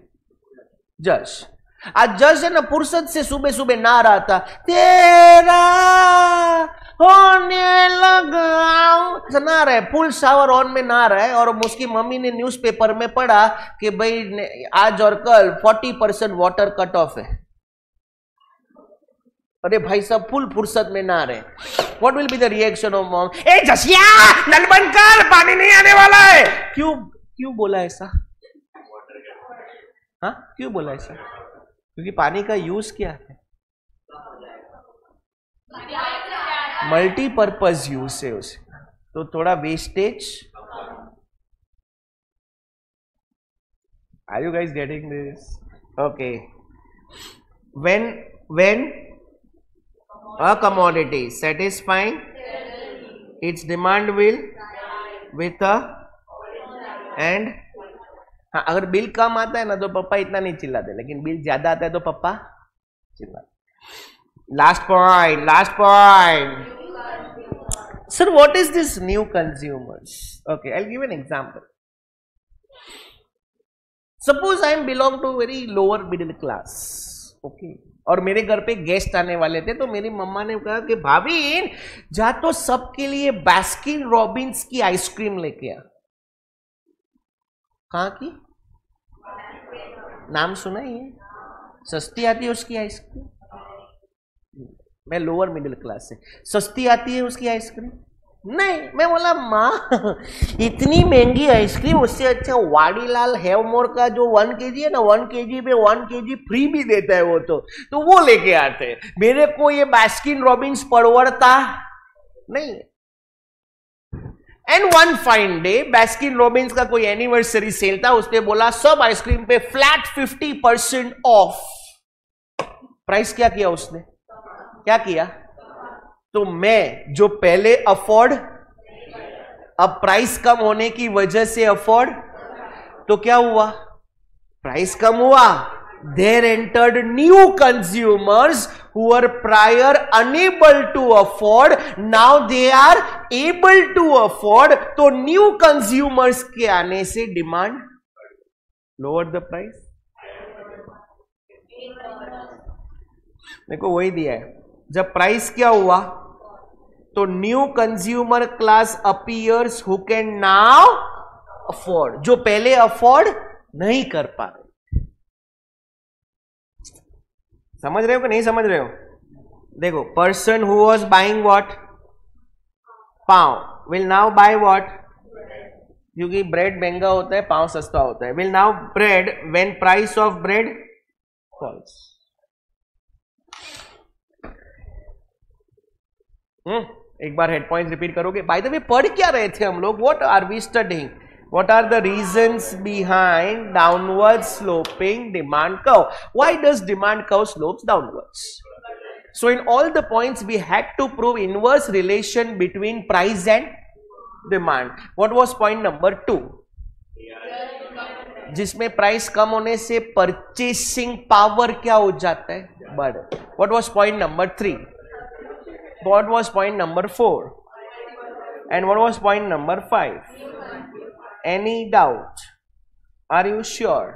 Speaker 1: जश। आज जश है ना, फुर्सत से सुबह सुबह नहा रहा था, तेरा होने लगा, नहा रहा है, फुल शावर ऑन में नहा रहा है। और उसकी मम्मी ने न्यूज़पेपर में पढ़ा कि भाई आज और कल 40% वाटर कट ऑफ है। अरे भाई साहब फुल फुर्सत में नहा रहे। What will be the reaction of mom? ए जसिया, नल बंद कर, पानी नहीं आने वाला है। क्यों क्यों बोला ऐसा? हाँ, क्यों बोला ऐसा? क्योंकि पानी का यूज क्या है? मल्टीपर्पज यूज है उसे, तो थोड़ा wastage. Are you guys getting this? Okay, when a commodity satisfying its demand will with a end. हाँ, अगर बिल कम आता है ना तो पापा इतना नहीं चिल्लाते, लेकिन बिल ज्यादा आता है तो पापा चिल्लाते। Last point sir, what is this new consumers? Okay, I will give an example. Suppose I am belong to very lower middle class, okay, और मेरे घर पे गेस्ट आने वाले थे, तो मेरी मम्मा ने कहा कि भाभी जा तो सबके लिए बास्किन रॉबिन्स की आइसक्रीम लेके आ। कहाँ की? नाम सुना ही है, सस्ती आती है उसकी आइसक्रीम। मैं लोअर मिडिल क्लास से, सस्ती आती है उसकी आइसक्रीम? नहीं। मैं बोला माँ इतनी महंगी आइसक्रीम, उससे अच्छा वाडीलाल हैवमोर का जो 1 kg है ना, 1 kg पे 1 kg फ्री भी देता है वो, तो वो लेके आते। मेरे को ये बास्किन रॉबिन्स पड़वड़ता नहीं। And one fine day Baskin Robbins का कोई एनिवर्सरी सेल था, उसने बोला सब आइसक्रीम पे फ्लैट 50% ऑफ। प्राइस क्या किया उसने? क्या किया? तो मैं जो पहले अफोर्ड, अब प्राइस कम होने की वजह से अफोर्ड, तो क्या हुआ? प्राइस कम हुआ। There entered new consumers who were prior unable to afford, now they are able to afford। तो न्यू कंज्यूमर्स के आने से डिमांड लोअर द प्राइस। देखो वही दिया है, जब प्राइस क्या हुआ तो new consumer class appears who can now afford, जो पहले अफोर्ड नहीं कर पा रहे। समझ रहे हो कि नहीं समझ रहे हो? देखो, person who was buying what, pav, will now buy what, क्योंकि ब्रेड महंगा होता है, पाव सस्ता होता है, will now bread when price of bread falls. एक बार हेड पॉइंट रिपीट करोगे? बाय द वे पढ़ क्या रहे थे हम लोग? What are we studying? What are the reasons behind downward sloping demand curve? Why does demand curve slopes downwards? So in all the points we had to prove inverse relation between price and demand. What was point number 2? जिसमें प्राइस कम होने से परचेसिंग पावर क्या हो जाता है? बढ़। What was point number 3? What was point number 4? And what was point number 5? Any doubt? Are you sure?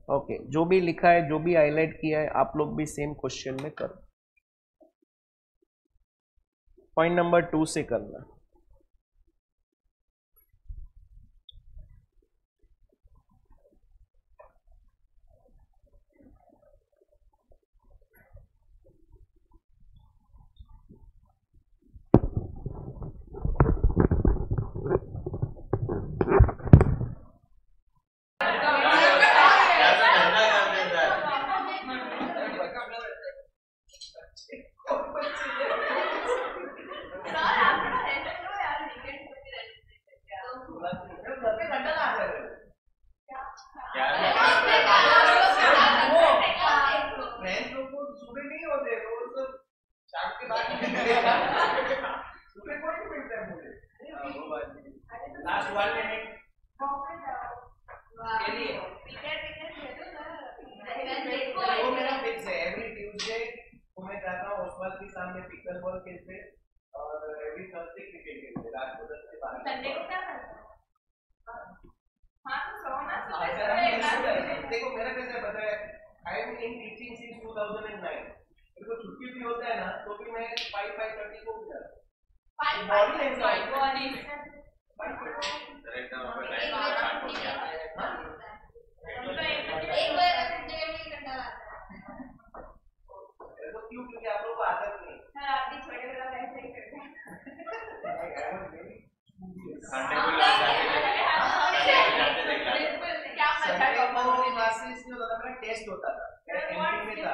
Speaker 1: Okay, जो भी लिखा है, जो भी हाईलाइट किया है, आप लोग भी सेम क्वेश्चन में करो। पॉइंट नंबर 2 से करना। देखो मेरा कैसे पता है, I am in teaching since 2009। मेरे को छुट्टी भी होता है ना तो भी मैं 5:30 को उठ जाता हूं। बॉडी ऐसा है, क्यों? क्योंकि आप लोगों को आदत नहीं। आप भी छोटे वाला वैसे ही करते हैं। टेस्ट होता था, एमपी में था।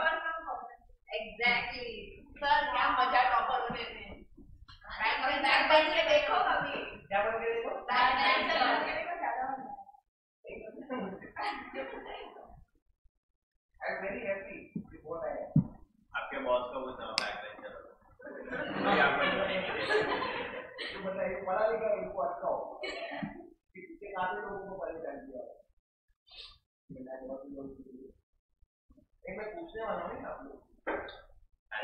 Speaker 3: एग्जैक्टली सर, क्या मजा टॉपर होने में। बैक बेंच पे देखो कभी,
Speaker 1: क्या बन के देखो,
Speaker 3: बैक बेंच पे बन के देखो, ज्यादा होता
Speaker 1: I am very happy report आया।
Speaker 2: आपके बॉस का वो बैक बेंचर अरे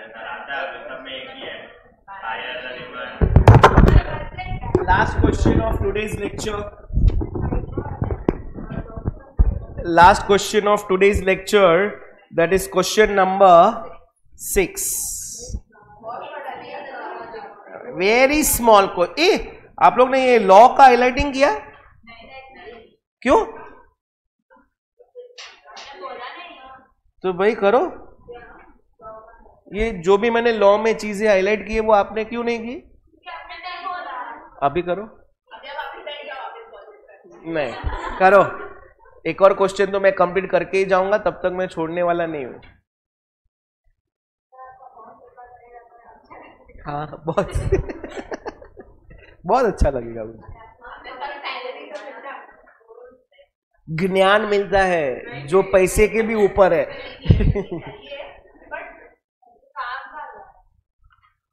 Speaker 2: सर आता है सब में एक ही है higher the demand.
Speaker 1: Last question of today's lecture. Last question of today's lecture, that is question number 6. Very small question. आप लोग ने ये लॉ का हाईलाइटिंग किया? क्यों? तो भाई करो. ये जो भी मैंने लॉ में चीजें हाईलाइट की है वो आपने क्यों नहीं की? अभी करो. नहीं करो. एक और क्वेश्चन तो मैं कंप्लीट करके ही जाऊंगा, तब तक मैं छोड़ने वाला नहीं हूं. हाँ बहुत बहुत अच्छा लगेगा मुझे. ज्ञान मिलता है जो पैसे के भी ऊपर है.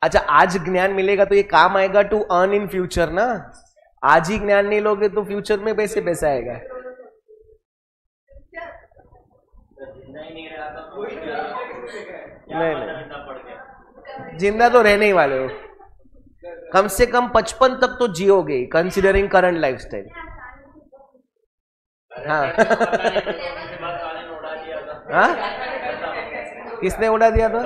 Speaker 1: अच्छा आज ज्ञान मिलेगा तो ये काम आएगा टू अर्न इन फ्यूचर ना. आज ही ज्ञान नहीं लोगे तो फ्यूचर में पैसे पैसा आएगा. नहीं जिंदा तो रहने ही वाले हो. कम से कम 55 तक तो जियोगे कंसिडरिंग करंट लाइफस्टाइल. हाँ हाँ किसने उड़ा दिया था?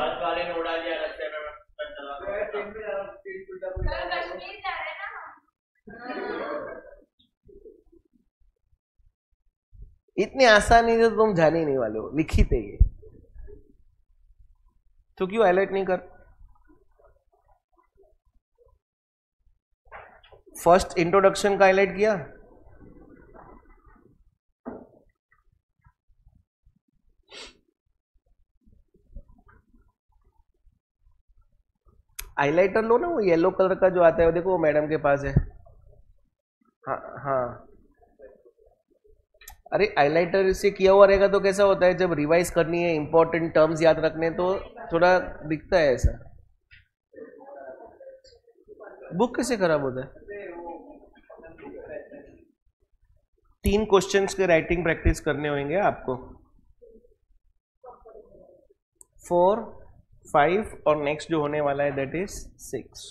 Speaker 1: इतनी आसानी से तुम जाने ही नहीं वाले हो. लिखी थे ये तो क्यों हाईलाइट नहीं कर? फर्स्ट इंट्रोडक्शन का हाईलाइट किया. हाईलाइटर लो ना, वो येलो कलर का जो आता है वो देखो, वो मैडम के पास है. हाँ हाँ अरे हाईलाइटर से किया हुआ रहेगा तो कैसा होता है, जब रिवाइज करनी है इंपॉर्टेंट टर्म्स याद रखने तो थोड़ा दिखता है ऐसा. बुक कैसे खराब होता है? 3 क्वेश्चंस के राइटिंग प्रैक्टिस करने होंगे आपको. 4, 5 और नेक्स्ट जो होने वाला है दैट इज 6.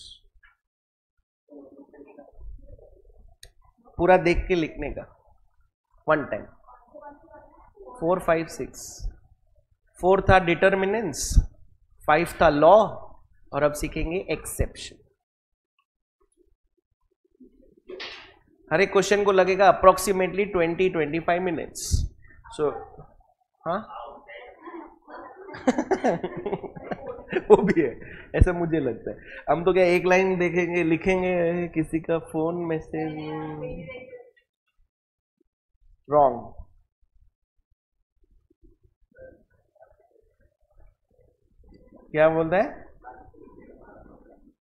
Speaker 1: पूरा देख के लिखने का वन टाइम. 4, 5, 6. 4 था डिटर्मिनेंट्स, 5 था लॉ और अब सीखेंगे एक्सेप्शन. हर एक क्वेश्चन को लगेगा अप्रोक्सीमेटली 20-25 मिनट्स. सो हाँ वो भी है ऐसा मुझे लगता है. हम तो क्या एक लाइन देखेंगे लिखेंगे, किसी का फोन मैसेज रॉन्ग. क्या बोलता है?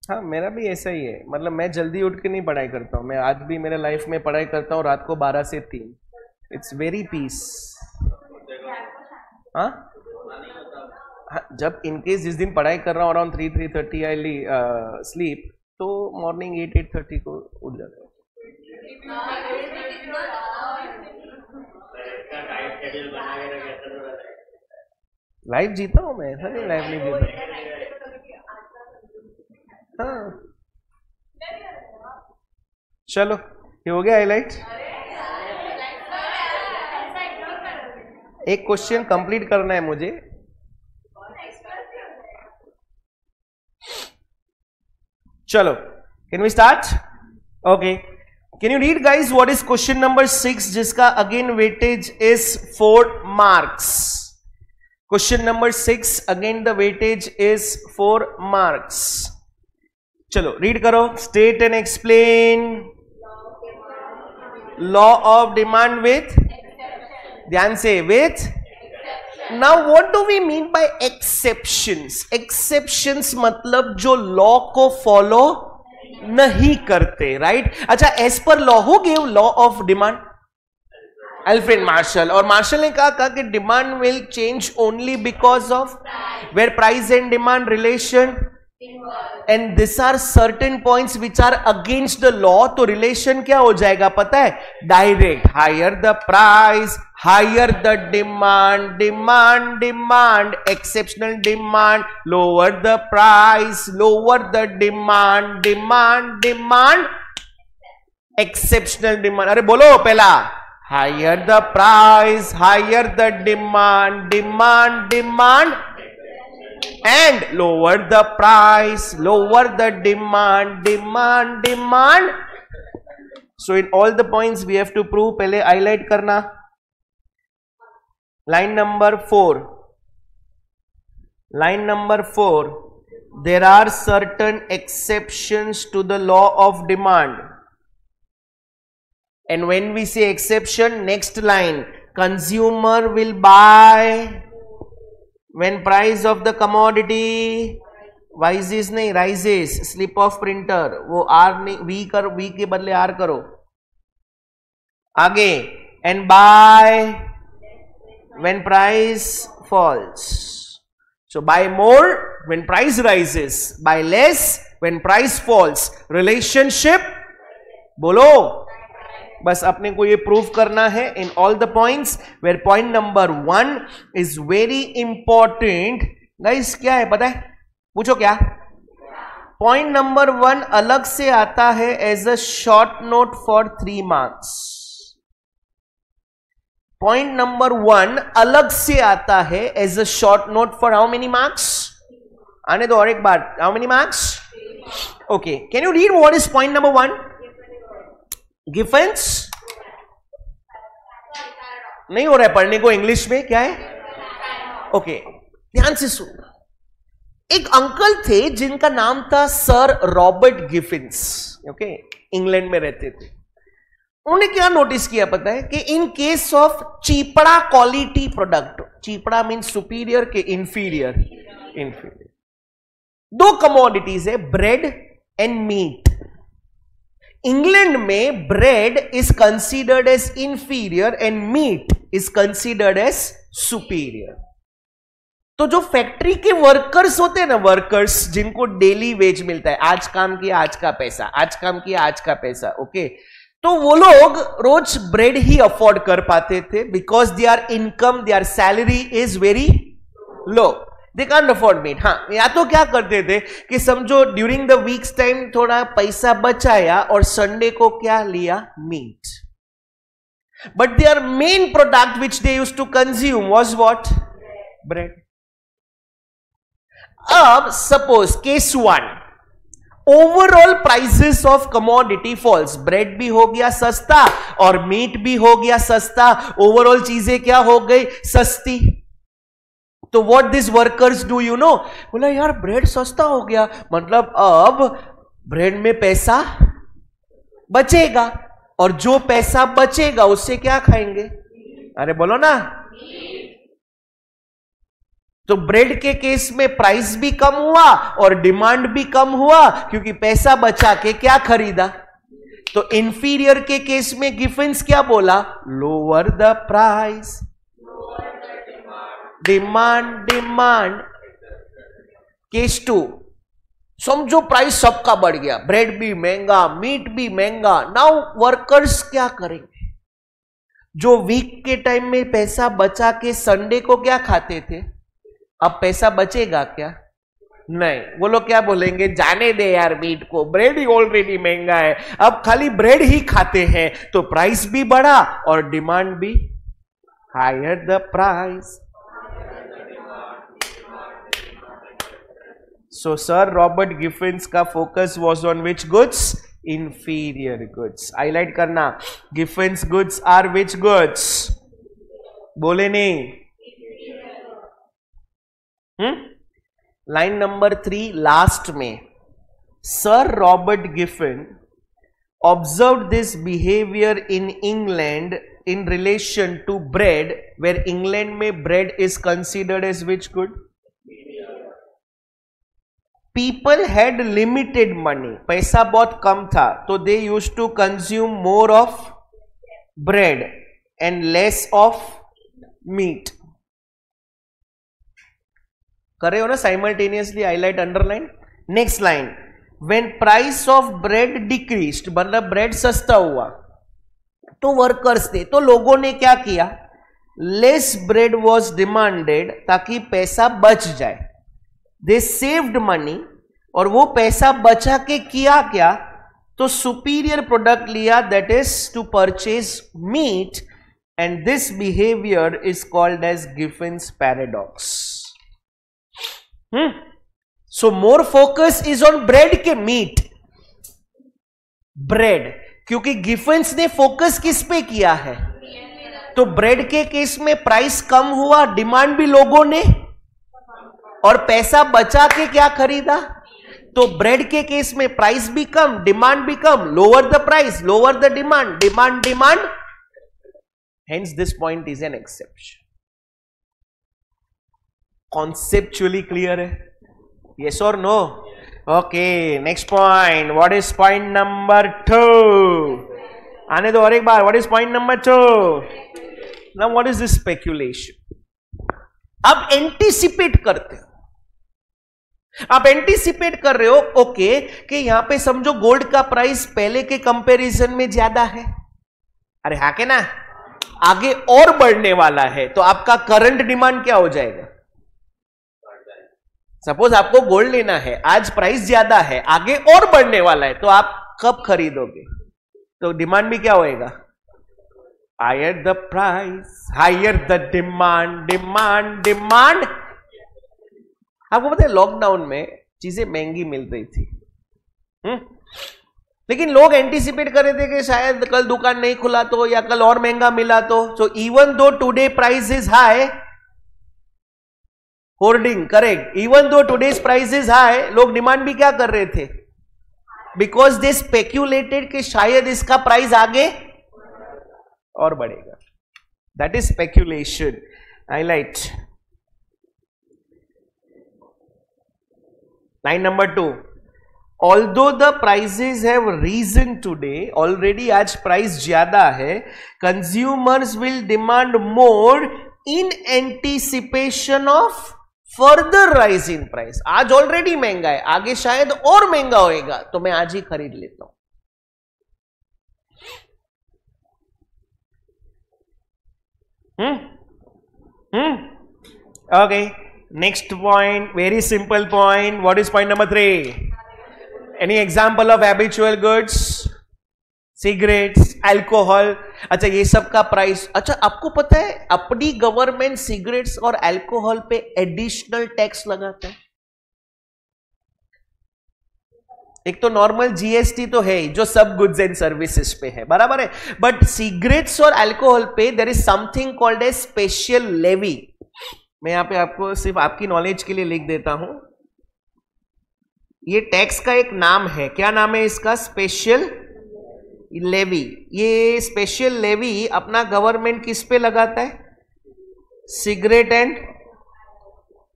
Speaker 1: हाँ मेरा भी ऐसा ही है. मतलब मैं जल्दी उठ के नहीं पढ़ाई करता हूँ. मैं आज भी मेरे लाइफ में पढ़ाई करता हूँ रात को 12 से 3. It's very peace. हाँ जब इनकेस जिस दिन पढ़ाई कर रहा हूँ अराउंड 3-3:30 आई स्लीप, तो मॉर्निंग 8-8:30 को उठ जाता हूँ. लाइफ जीता हूँ मैं, ऐसा नहीं लाइफ नहीं जीता. हाँ चलो ये हो गया हाईलाइट. एक क्वेश्चन कंप्लीट करना है मुझे. चलो can we start? Okay can you read guys what is question number 6 जिसका again weightage is 4 marks. Question number 6 again the weightage is 4 marks. चलो रीड करो. State and explain law of demand with, ध्यान से, with. Now what do we mean by exceptions? Exceptions मतलब जो लॉ को फॉलो नहीं करते, राइट? अच्छा as per law who give law of demand? Alfred Marshall. और मार्शल ने कहा कि demand will change only because of where price and demand relation and this are certain points which are against the law, तो रिलेशन क्या हो जाएगा पता है? Direct. Higher the price, higher the demand, demand demand, exceptional demand, lower the price, lower the demand, demand demand, exceptional demand. अरे बोलो पहला. Higher the price, higher the demand, demand demand, and lower the price, lower the demand, demand demand. So in all the points we have to prove. पहले highlight करना. Line number 4. Line number 4. There are certain exceptions to the law of demand. And when we say exception, next line, consumer will buy when price of the commodity rises नहीं rises, slip of printer, वो R नहीं, V के बदले R करो. आगे, and buy when price falls. So buy more when price rises, buy less when price falls. Relationship बोलो. बस अपने को ये प्रूव करना है in all the points. Where point number 1 is very important. Guys क्या है पता है? पूछो क्या? पॉइंट नंबर 1 अलग से आता है as a short note for 3 marks. Point number 1 अलग से आता है as a short note for how many marks? आने दो और एक बार. How many marks? Okay, can you read what is point number 1? Giffen's नहीं हो रहा है पढ़ने को इंग्लिश में. क्या है? ओके, ध्यान से सुन. एक अंकल थे जिनका नाम था सर रॉबर्ट गिफिंस. ओके, इंग्लैंड में रहते थे. उन्होंने क्या नोटिस किया पता है? कि in case of cheaper quality product, cheaper mean superior के इंफीरियर, इंफीरियर, 2 कमोडिटीज है, ब्रेड एंड मीट. इंग्लैंड में bread is considered as inferior and meat is considered as superior. तो जो फैक्ट्री के वर्कर्स होते हैं ना, वर्कर्स जिनको डेली वेज मिलता है, आज काम किया आज का पैसा, आज काम किया आज का पैसा, ओके, तो वो लोग रोज ब्रेड ही अफोर्ड कर पाते थे because their income, their salary is very low. They can't afford meat. हाँ, या तो क्या करते थे कि समझो ड्यूरिंग द वीक्स टाइम थोड़ा पैसा बचाया और संडे को क्या लिया? Meat. But their main product which they used to consume was what? Bread. अब suppose case 1, overall prices of commodity falls. Bread भी हो गया सस्ता और मीट भी हो गया सस्ता. ओवरऑल चीजें क्या हो गई? सस्ती. तो what this workers do you know? बोला यार ब्रेड सस्ता हो गया, मतलब अब ब्रेड में पैसा बचेगा, और जो पैसा बचेगा उससे क्या खाएंगे? अरे बोलो ना. तो ब्रेड के केस में प्राइस भी कम हुआ और डिमांड भी कम हुआ क्योंकि पैसा बचा के क्या खरीदा. तो इंफीरियर के केस में गिफेंस क्या बोला? Lower the price, demand demand. Case 2, समझो प्राइस सबका बढ़ गया, ब्रेड भी महंगा, मीट भी महंगा. नाउ वर्कर्स क्या करेंगे? जो वीक के टाइम में पैसा बचा के संडे को क्या खाते थे, अब पैसा बचेगा क्या? नहीं. वो लोग क्या बोलेंगे? जाने दे यार मीट को, ब्रेड ही ऑलरेडी महंगा है, अब खाली ब्रेड ही खाते हैं. तो प्राइस भी बढ़ा और डिमांड भी. Higher the price. So Sir Robert Giffins का focus was on which goods? Inferior goods. Highlight करना. Giffins goods are which goods? बोले नहीं. Line number 3 last में. Sir Robert Giffin observed this behavior in England in relation to bread, where England में bread is considered as which good? People had limited money, पैसा बहुत कम था, तो they used to consume more of bread and less of meat. कर रहे हो ना simultaneously? Highlight, underline. Next line, when price of bread decreased, मतलब ब्रेड सस्ता हुआ तो वर्कर्स ने, तो लोगों ने क्या किया, लेस ब्रेड वॉज डिमांडेड, ताकि पैसा बच जाए, दे सेव्ड मनी, और वो पैसा बचा के किया क्या, तो सुपीरियर प्रोडक्ट लिया, that is to purchase meat, and this behaviour is called as Giffen's paradox. So more focus is on bread के मीट, ब्रेड, क्योंकि गिफिन्स ने फोकस किस पे किया है, तो ब्रेड के केस में प्राइस कम हुआ, डिमांड भी लोगों ने, और पैसा बचा के क्या खरीदा, तो ब्रेड के केस में प्राइस भी कम, डिमांड भी कम, lower the price, lower the demand, demand, hence this point is an exception. Conceptually clear है? यस और no? Okay, next point. What is point number 2? आने दो और एक बार. What is point number 2? Now what is this speculation? अब एंटीसिपेट करते हो, आप एंटीसिपेट कर रहे हो, ओके, कि यहां पे समझो गोल्ड का प्राइस पहले के कंपैरिजन में ज्यादा है, अरे हाँ के ना, आगे और बढ़ने वाला है, तो आपका करंट डिमांड क्या हो जाएगा? सपोज आपको गोल्ड लेना है, आज प्राइस ज्यादा है, आगे और बढ़ने वाला है, तो आप कब खरीदोगे? तो डिमांड भी क्या होएगा? Higher the price, higher the demand. आपको पता है लॉकडाउन में चीजें महंगी मिल रही थी, लेकिन लोग एंटीसिपेट कर रहे थे कि शायद कल दुकान नहीं खुला तो, या कल और महंगा मिला तो. So even though today price is high, hoarding, correct, even though today's price is high, लोग डिमांड भी क्या कर रहे थे? बिकॉज दे स्पेक्यूलेटेड कि शायद इसका प्राइस आगे और बढ़ेगा. That is speculation. Highlight. Line number 2. Although the prices have reason today, already आज प्राइस ज्यादा है, consumers will demand more in anticipation of further rise in price. आज ऑलरेडी महंगा है, आगे शायद और महंगा होएगा, तो मैं आज ही खरीद लेता हूं. Okay, next point, very simple point. What is point number 3? Any example of habitual goods? Cigarettes, alcohol. अच्छा, ये सब का प्राइस. अच्छा, आपको पता है अपनी गवर्नमेंट सिगरेट्स और अल्कोहल पे एडिशनल टैक्स लगाता है. एक तो नॉर्मल जीएसटी तो है ही, जो सब गुड्स एंड सर्विसेज पे है, बराबर है, बट सिगरेट्स और अल्कोहल पे there is something called a special levy. मैं यहां पे आपको सिर्फ आपकी नॉलेज के लिए लिख देता हूं. ये टैक्स का एक नाम है. क्या नाम है इसका? Special levy. ये स्पेशल लेवी अपना गवर्नमेंट किस पे लगाता है? सिगरेट एंड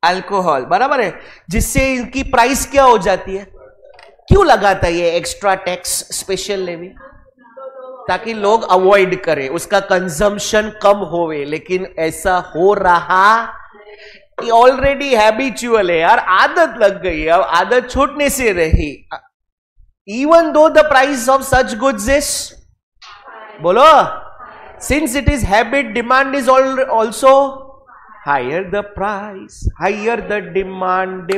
Speaker 1: अल्कोहल, बराबर है, जिससे इनकी प्राइस क्या हो जाती है? क्यों लगाता है ये एक्स्ट्रा टैक्स, स्पेशल लेवी? ताकि लोग अवॉइड करें, उसका कंजम्पशन कम होवे. लेकिन ऐसा हो रहा कि ऑलरेडी हैबिचुअल है यार, आदत लग गई है, अब आदत छूटने से रही. Even though the price of such goods is, बोलो, since it is habit, demand is also higher the price, higher the demand.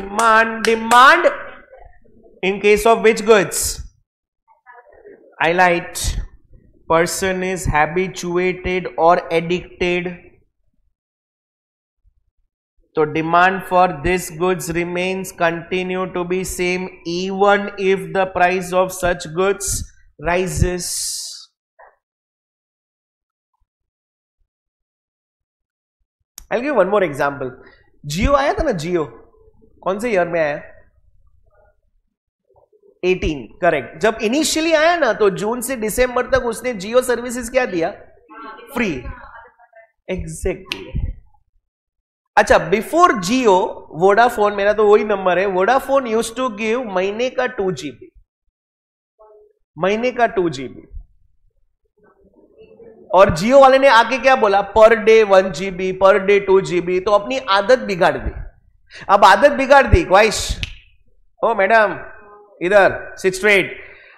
Speaker 1: In case of which goods? Highlight. Person is habituated or addicted. So demand for these goods remains continue to be same even if the price of such goods rises. I'll give one more example. Jio आया था ना, Jio कौन से ईयर में आया? 18, करेक्ट. जब इनिशियली आया ना तो जून से दिसंबर तक उसने जियो सर्विसेज क्या दिया? फ्री. एग्जैक्टली. अच्छा, बिफोर जियो वोडाफोन, मेरा तो वही नंबर है, वोडाफोन यूज्ड टू गिव महीने का 2 GB, महीने का 2 GB. और जियो वाले ने आके क्या बोला? Per day 1 GB, per day 2 GB. तो अपनी आदत बिगाड़ दी. अब आदत बिगाड़ दी, ख्वाहिश ओ मैडम इधर सिट स्ट्रेट,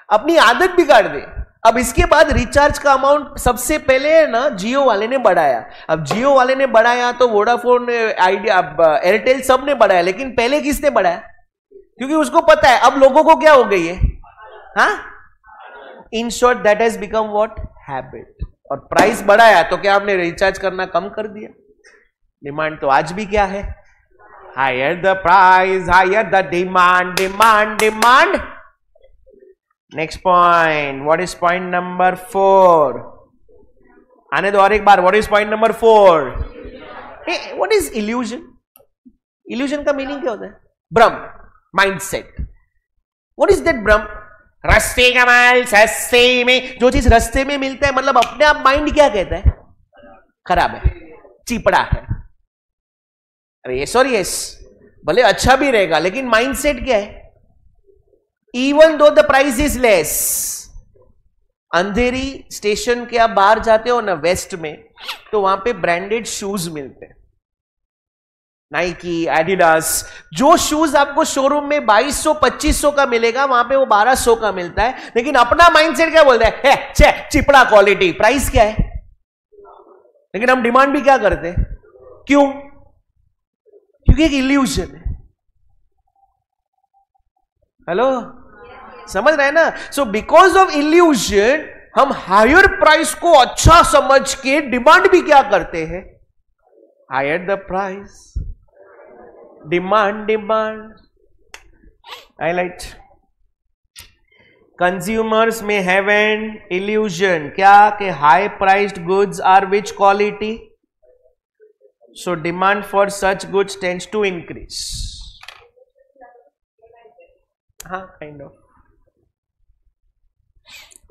Speaker 1: अपनी आदत बिगाड़ दे। अब इसके बाद रिचार्ज का अमाउंट सबसे पहले है ना जियो वाले ने बढ़ाया। अब जियो वाले ने बढ़ाया तो वोडाफोन, आइडिया, एयरटेल सब ने बढ़ाया, लेकिन पहले किसने बढ़ाया? क्योंकि उसको पता है अब लोगों को क्या हो गई है, हाँ, in short that has become what, habit. और प्राइस बढ़ाया तो क्या आपने रिचार्ज करना कम कर दिया? डिमांड तो आज भी क्या है, higher the price, higher the demand, demand demand. Next point, what is point number 4? आने दो और एक बार, what is point number 4? What is illusion? Illusion का मीनिंग क्या होता है? भ्रम, माइंडसेट। व्हाट इज दैट भ्रम? रास्ते का माल सस्ते में, जो चीज रास्ते में मिलता है, मतलब अपने आप माइंड क्या कहता है? खराब है, चिपड़ा है। अरे यस और यस, भले अच्छा भी रहेगा, लेकिन माइंडसेट क्या है? Even though the price is less. Andheri station के आप बाहर जाते हो ना वेस्ट में, तो वहां पे ब्रांडेड शूज मिलते हैं, नाइकी, एडिडास। जो शूज आपको शोरूम में 2200-2500 का मिलेगा, वहां पे वो 1200 का मिलता है। लेकिन अपना माइंडसेट क्या बोलता है? छे चिपड़ा क्वालिटी, प्राइस क्या है? लेकिन हम डिमांड भी क्या करते हैं? क्यों? क्योंकि एक इल्यूजन है। हेलो, समझ रहे हैं ना? सो बिकॉज ऑफ इल्यूजन हम हायर प्राइस को अच्छा समझ के डिमांड भी क्या करते हैं? Higher the price, demand demand. Highlight, consumers में हैव एन इल्यूजन, क्या कि high priced goods are which quality, so demand for such goods tends to increase. हाँ, काइंड ऑफ।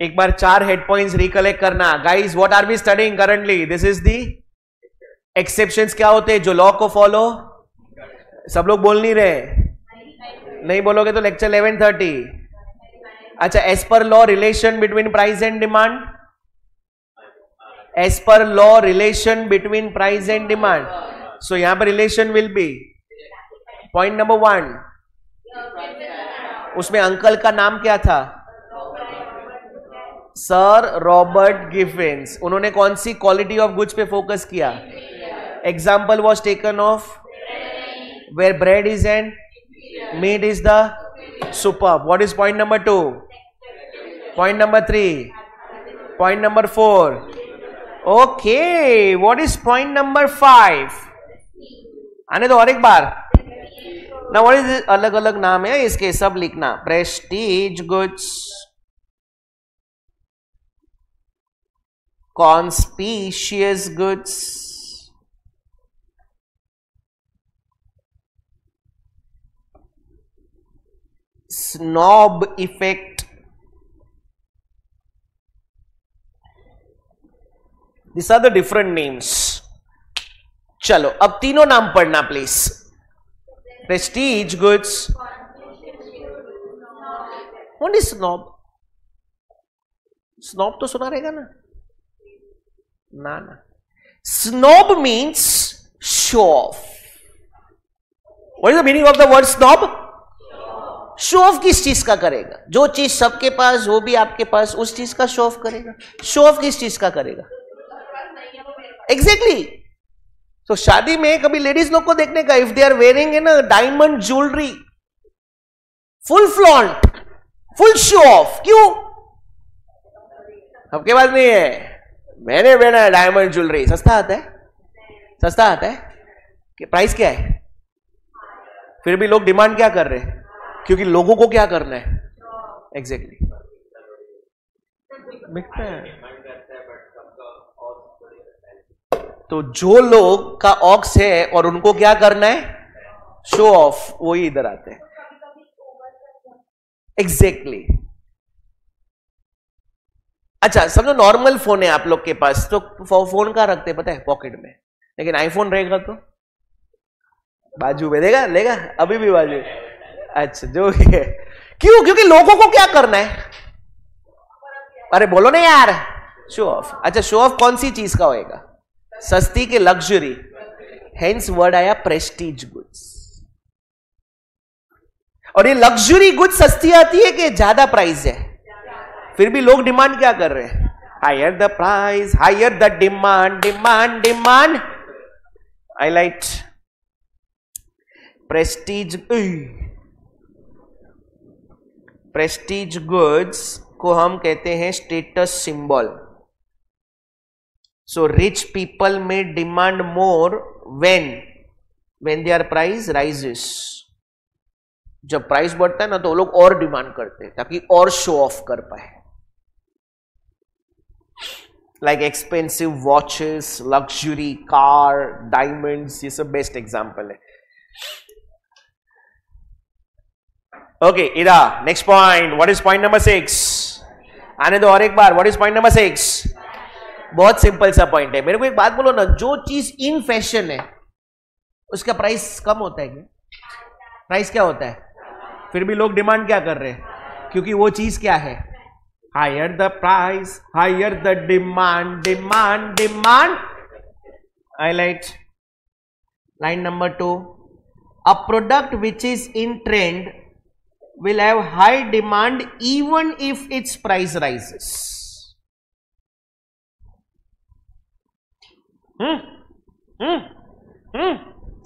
Speaker 1: एक बार 4 हेड पॉइंट्स रिकलेक्ट करना। Guys, what are we studying currently? This is the exceptions. क्या होते हैं? जो लॉ को फॉलो, सब लोग बोल नहीं रहे, नहीं बोलोगे तो लेक्चर 11:30। अच्छा, as per law relation between price and demand, as per law relation between price and demand. So यहां पर relation will be point number 1। उसमें अंकल का नाम क्या था? Sir Robert Giffen's. उन्होंने कौन सी क्वालिटी ऑफ गुड्स पे फोकस किया? Example was taken of where bread is and meat is the superb. What is point number 2? Point number 3? Point number 4? Okay, what is point number 5? आने दो और एक बार ना। what is it? अलग अलग नाम है इसके, सब लिखना। Prestige goods, conspicuous goods, snob effect, this are the different names. चलो अब तीनों नाम पढ़ना please. Prestige goods, what is snob? Snob तो सुना रहेगा ना? ना ना, snob means show off. What is the meaning of the word snob? Show off किस चीज का करेगा? जो चीज सबके पास वो भी आपके पास, उस चीज का शो ऑफ करेगा। शो ऑफ किस चीज का करेगा? एग्जैक्टली। तो शादी में कभी लेडीज लोग को देखने का, if they are wearing in diamond jewellery, full flaunt, full show off, क्यों? आपके पास नहीं है, मैंने पहना है डायमंड ज्वेलरी। सस्ता आता है, सस्ता आता है कि प्राइस क्या है? फिर भी लोग डिमांड क्या कर रहे हैं? क्योंकि लोगों को क्या करना है? एग्जैक्टली। तो जो लोग का ऑक्स है और उनको क्या करना है? शो ऑफ, वही इधर आते हैं। एग्जैक्टली। अच्छा, समझो नॉर्मल फोन है आप लोग के पास, तो फोन का रखते पता है? पॉकेट में। लेकिन आईफोन रहेगा तो बाजू में देगा, लेगा अभी भी बाजू। अच्छा, जो है क्यों? क्योंकि लोगों को क्या करना है? अरे बोलो ना यार, शो ऑफ। अच्छा, शो ऑफ कौन सी चीज का होएगा? सस्ती के लग्जरी, हेंस वर्ड आया प्रेस्टीज गुड्स। और ये लग्जरी गुड सस्ती आती है कि ज्यादा प्राइस है, फिर भी लोग डिमांड क्या कर रहे हैं? Higher the price, higher the demand, demand demand. Highlight prestige, prestige goods को हम कहते हैं status symbol. So rich people में demand more when their price rises. जब प्राइस बढ़ता है ना तो लोग और डिमांड करते हैं ताकि और शो ऑफ कर पाए। Like expensive watches, luxury car, diamonds, ये सब बेस्ट एग्जांपल है। Okay, Ira next point, what is point number 6? आने दो और एक बार, व्हाट इज पॉइंट नंबर 6? बहुत सिंपल सा पॉइंट है। मेरे को एक बात बोलो ना, जो चीज इन फैशन है उसका प्राइस कम होता है क्या? प्राइस क्या होता है? फिर भी लोग डिमांड क्या कर रहे हैं? क्योंकि वो चीज क्या है? Higher the price, higher the demand, demand demand. Highlight line number 2, a product which is in trend will have high demand even if its price rises.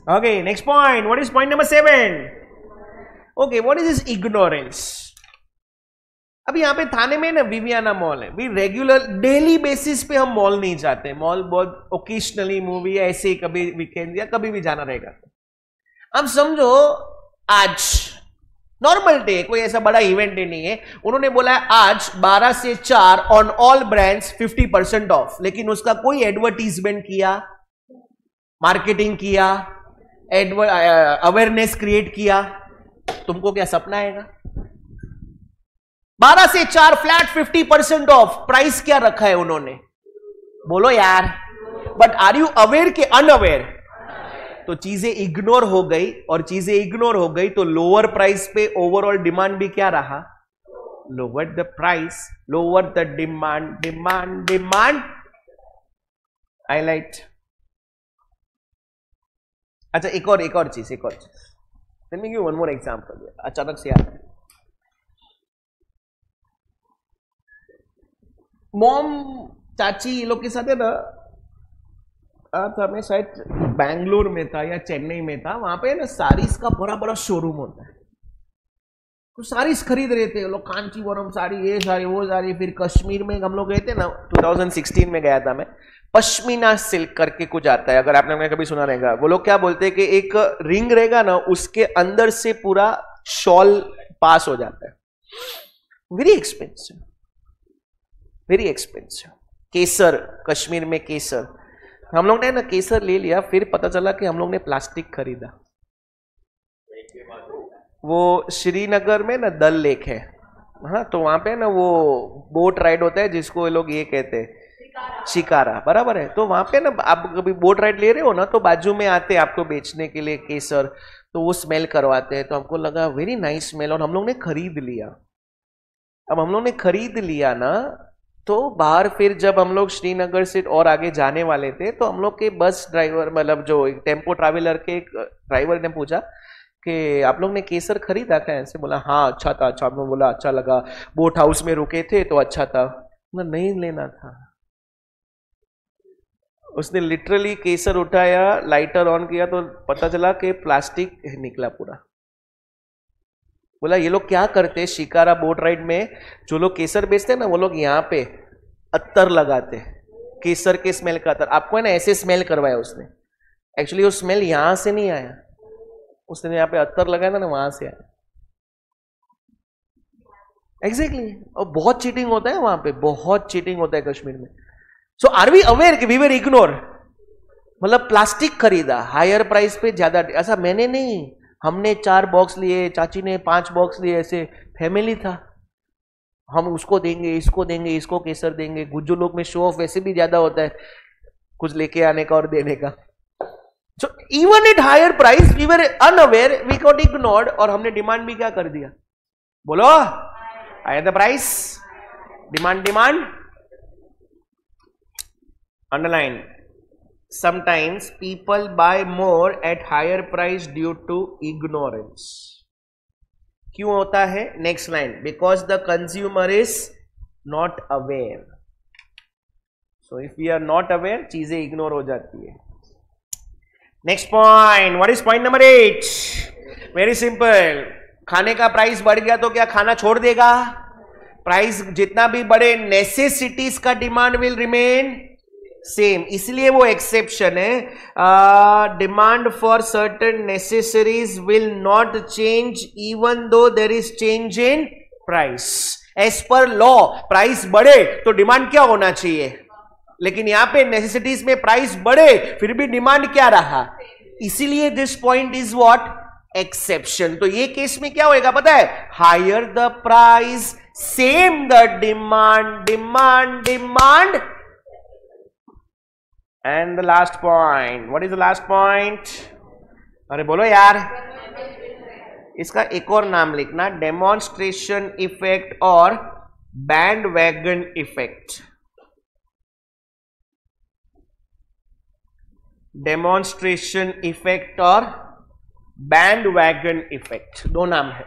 Speaker 1: Okay, next point. What is point number 7? Okay, what is this ignorance? अभी यहाँ पे थाने में ना विवियाना मॉल है। वी रेगुलर डेली बेसिस पे हम मॉल नहीं जाते, मॉल बहुत ओकेशनली, मूवी ऐसे ही कभी वीकेंड या कभी भी जाना रहेगा। अब समझो आज नॉर्मल डे, कोई ऐसा बड़ा इवेंट ही नहीं है, उन्होंने बोला है आज 12 से 4 ऑन ऑल ब्रांड्स 50% ऑफ, लेकिन उसका कोई एडवर्टीजमेंट किया, मार्केटिंग किया, अवेयरनेस क्रिएट किया, तुमको क्या सपना आएगा? 12 से 4 फ्लैट 50% ऑफ, प्राइस क्या रखा है उन्होंने? बोलो यार। बट आर यू अवेयर के अनअवेयर? तो चीजें इग्नोर हो गई, और चीजें इग्नोर हो गई तो लोअर प्राइस पे ओवरऑल डिमांड भी क्या रहा? Lower the price, lower the demand, demand demand. Highlight. अच्छा, एक और चीज। Let me give one more example. अचानक से याद है, मॉम चाची ये लोग के साथ है ना, था मैं शायद बैंगलोर में था या चेन्नई में था, वहां पे ना साड़ीज का बड़ा बड़ा शोरूम होता है, तो साड़ीज खरीद रहे थे लोग, कांचीवरम साड़ी, ये साड़ी वो साड़ी। फिर कश्मीर में हम लोग गए थे ना, 2016 में गया था मैं, पश्मीना सिल्क करके कुछ आता है, अगर आपने कभी सुना रहेगा। वो लोग क्या बोलते हैं कि एक रिंग रहेगा ना, उसके अंदर से पूरा शॉल पास हो जाता है। Very expensive, very expensive. केसर, कश्मीर में केसर, हम लोग ने ना केसर ले लिया, फिर पता चला कि हम लोग ने प्लास्टिक खरीदा। वो श्रीनगर में ना दल लेक है, हाँ, तो वहां पे ना वो बोट राइड होता है जिसको लोग ये कहते हैं शिकारा, बराबर है। तो वहां पे ना आप कभी बोट राइड ले रहे हो ना, तो बाजू में आते आपको बेचने के लिए केसर, तो वो स्मेल करवाते हैं। तो हमको लगा वेरी नाइस स्मेल, और हम लोग ने खरीद लिया। अब हम लोग ने खरीद लिया ना, तो बाहर फिर जब हम लोग श्रीनगर से और आगे जाने वाले थे, तो हम लोग के बस ड्राइवर, मतलब जो टेम्पो ट्रैवलर के एक ड्राइवर ने पूछा कि आप लोग ने केसर खरीदा क्या? ऐसे बोला हाँ, अच्छा था। अच्छा, हमने बोला अच्छा लगा, बोट हाउस में रुके थे तो अच्छा था। बोला नहीं लेना था। उसने लिटरली केसर उठाया, लाइटर ऑन किया तो पता चला कि प्लास्टिक निकला पूरा। बोला ये लोग क्या करते, शिकारा बोट राइड में जो लोग केसर बेचते हैं ना, वो लोग यहाँ पे अत्तर लगाते, केसर के स्मेल का अत्तर। आपको है ना ऐसे स्मेल करवाया उसने, एक्चुअली वो स्मेल यहां से नहीं आया, उसने यहाँ पे अत्तर लगाया था ना, वहां से आया। एग्जैक्टली। और बहुत चीटिंग होता है वहां पे, बहुत चीटिंग होता है कश्मीर में। सो आर वी अवेयर कि वी वर इग्नोर? मतलब प्लास्टिक खरीदा हायर प्राइस पे ज्यादा, ऐसा मैंने नहीं, हमने 4 बॉक्स लिए, चाची ने 5 बॉक्स लिए, ऐसे फैमिली था। हम उसको देंगे, इसको देंगे, इसको केसर देंगे। गुज्जू लोग में शो ऑफ वैसे भी ज्यादा होता है, कुछ लेके आने का और देने का। So even at higher price we were unaware, we got ignored, और हमने डिमांड भी क्या कर दिया? बोलो, higher the price, demand demand. Underline, sometimes people buy more at higher price due to ignorance. क्यों होता है? Next line, because the consumer is not aware. So if we are not aware, चीजें इग्नोर हो जाती है. Next point, what is point number 8? Very simple. खाने का प्राइस बढ़ गया तो क्या खाना छोड़ देगा? प्राइस जितना भी बढ़े, नेसेसिटीज का डिमांड विल रिमेन सेम. इसलिए वो एक्सेप्शन है. Demand for certain necessities will not change even though there is change in price. As per law price बढ़े तो डिमांड क्या होना चाहिए, लेकिन यहां पे नेसेसिटीज में प्राइस बढ़े फिर भी डिमांड क्या रहा. इसीलिए this point is what? Exception. तो ये केस में क्या होएगा पता है? Higher the price, same the demand, demand demand. And the last point, what is the last point? अरे बोलो यार. इसका एक और नाम लिखना, डेमोन्स्ट्रेशन इफेक्ट और bandwagon effect. Demonstration effect और बैंड वैगन इफेक्ट, दो नाम है.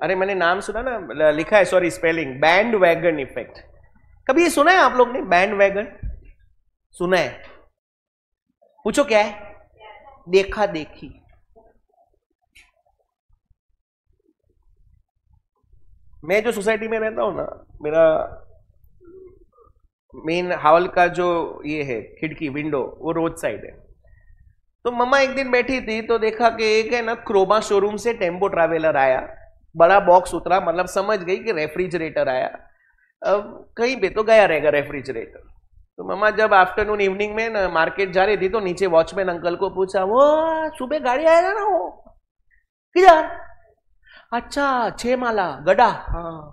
Speaker 1: अरे मैंने नाम सुना ना, लिखा है, sorry spelling, band wagon effect. कभी ये सुना है आप लोग ने? बैंड वैगन सुना है? पूछो क्या है? देखा देखी. मैं जो सोसाइटी में रहता हूं ना, मेरा मेन हॉल का जो ये है खिड़की, विंडो, वो रोड साइड है. तो मम्मा एक दिन बैठी थी तो देखा कि एक है ना क्रोमा शोरूम से टेम्पो ट्रैवलर आया, बड़ा बॉक्स उतरा, मतलब समझ गई कि रेफ्रिजरेटर आया. अब कहीं पे तो गया रहेगा रेफ्रिजरेटर. तो मम्मा जब आफ्टरनून इवनिंग में ना मार्केट जा रही थी तो नीचे वॉचमैन अंकल को पूछा, वो सुबह गाड़ी आएगा ना वो किधर? अच्छा 6 माला गड़ा. हाँ.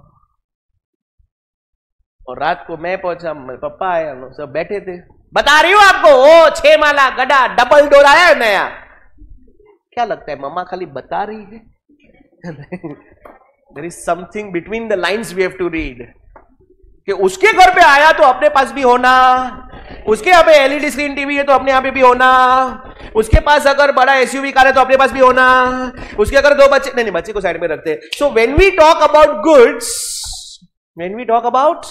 Speaker 1: और रात को मैं पहुंचा, पापा आया, सब बैठे थे. बता रही हूं आपको, वो 6 माला गड़ा डबल डोर आया है नया. क्या लगता है मम्मा खाली बता रही है? There is something between the lines we have to read. कि उसके घर पे आया तो अपने पास भी होना, उसके यहाँ पे एलईडी स्क्रीन टीवी है तो अपने यहाँ पे भी होना, उसके पास अगर बड़ा एसयूवी कार है तो अपने पास भी होना, उसके अगर 2 बच्चे, नहीं बच्चे को साइड में रखते. So when we talk about goods, when we talk about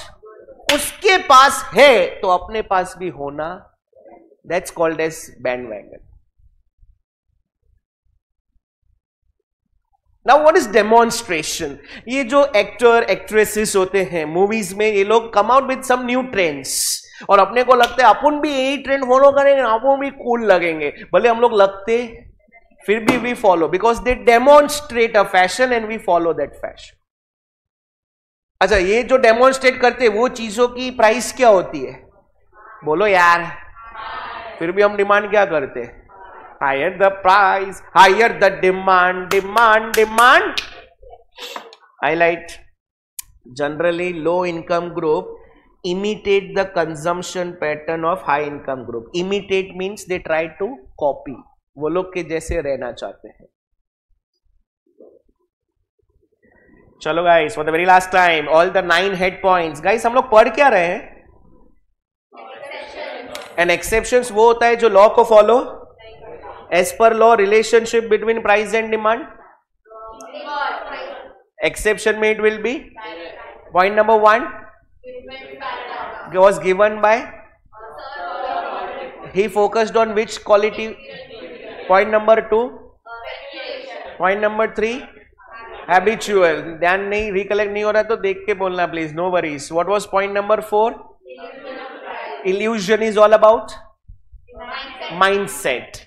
Speaker 1: उसके पास है तो अपने पास भी होना, that's called as bandwagon. Now what is demonstration? ये जो एक्टर एक्ट्रेसेस होते हैं मूवीज में, ये लोग come out with some new trends और अपने को लगता है अपन भी यही ट्रेंड फॉलो करेंगे, अपन भी कूल लगेंगे. भले हम लोग लगते फिर भी we follow, because they demonstrate a fashion and we follow that fashion. अच्छा, ये जो डेमोन्स्ट्रेट करते हैं वो चीजों की प्राइस क्या होती है? बोलो यार. फिर भी हम डिमांड क्या करते हैं? Higher the price, higher the demand, demand, demand. Highlight. Generally, low income group imitate the consumption pattern of high income group. Imitate means they try to copy. वो लोग के जैसे रहना चाहते हैं. चलो guys, for the very last time, all the 9 head points. Guys, हम लोग पढ़ क्या रहे हैं? And exceptions वो होता है जो लॉ को follow. As per law, relationship between price and demand. Exception में it will be. Point number 1 was given by. He focused on which quality? Point number 2. Point number 3. Habitual. ध्यान नहीं, recollect नहीं हो रहा तो देख के बोलना please. No worries. What was point number 4? Illusion is all about mindset.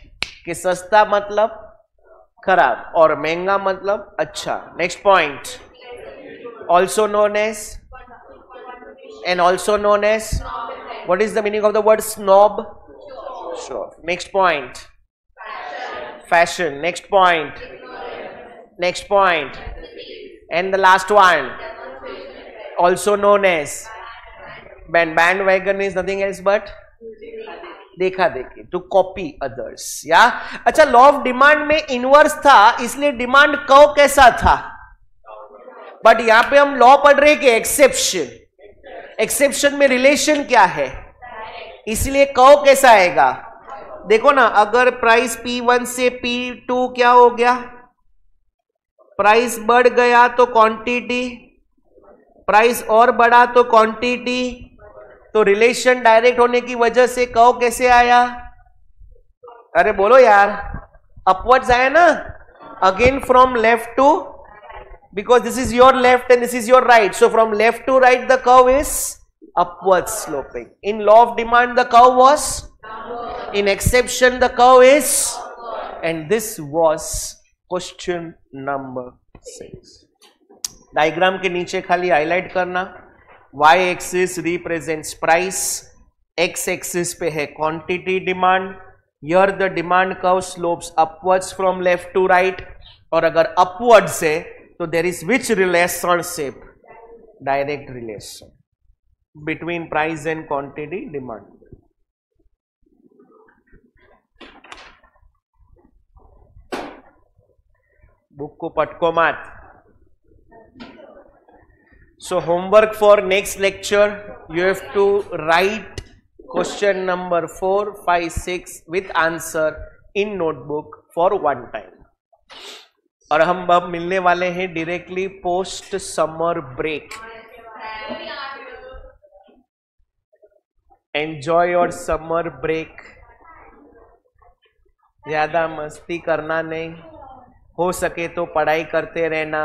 Speaker 1: कि सस्ता मतलब खराब और महंगा मतलब अच्छा. Next point, also known as, and also known as, what is the meaning of the word snob? Sure. Next point, fashion. Next point, next point, and the last one, also known as bandwagon is nothing else but देखा देखी, टू कॉपी अदर्स. या अच्छा, लॉ ऑफ डिमांड में इनवर्स था, इसलिए डिमांड कर्व कैसा था? बट यहां पे हम लॉ पढ़ रहे कि एक्सेप्शन. एक्सेप्शन में रिलेशन क्या है, इसलिए कर्व कैसा आएगा? देखो ना, अगर प्राइस P1 से P2 क्या हो गया? प्राइस बढ़ गया तो क्वांटिटी, प्राइस और बढ़ा तो क्वांटिटी। तो रिलेशन डायरेक्ट होने की वजह से कर्व कैसे आया? अरे बोलो यार, अपवर्ड्स आया ना, again from left to, because this is your left and this is your right, so from left to right the curve is upward sloping. In law of demand the curve was, in exception the curve is, and this was question number 6. Diagram के नीचे खाली हाईलाइट करना, y axis represents price, x axis पे है quantity demand, here the demand curve slopes upwards from left to right, और अगर अपवर्ड्स है तो there is which relationship? Direct relation between price and quantity demand. Book को पटको मत. So homework for next lecture, you have to write question number 4, 5, 6 with answer in notebook for one time. और हम अब मिलने वाले हैं directly post summer break. Enjoy your summer break. ज्यादा मस्ती करना नहीं, हो सके तो पढ़ाई करते रहना.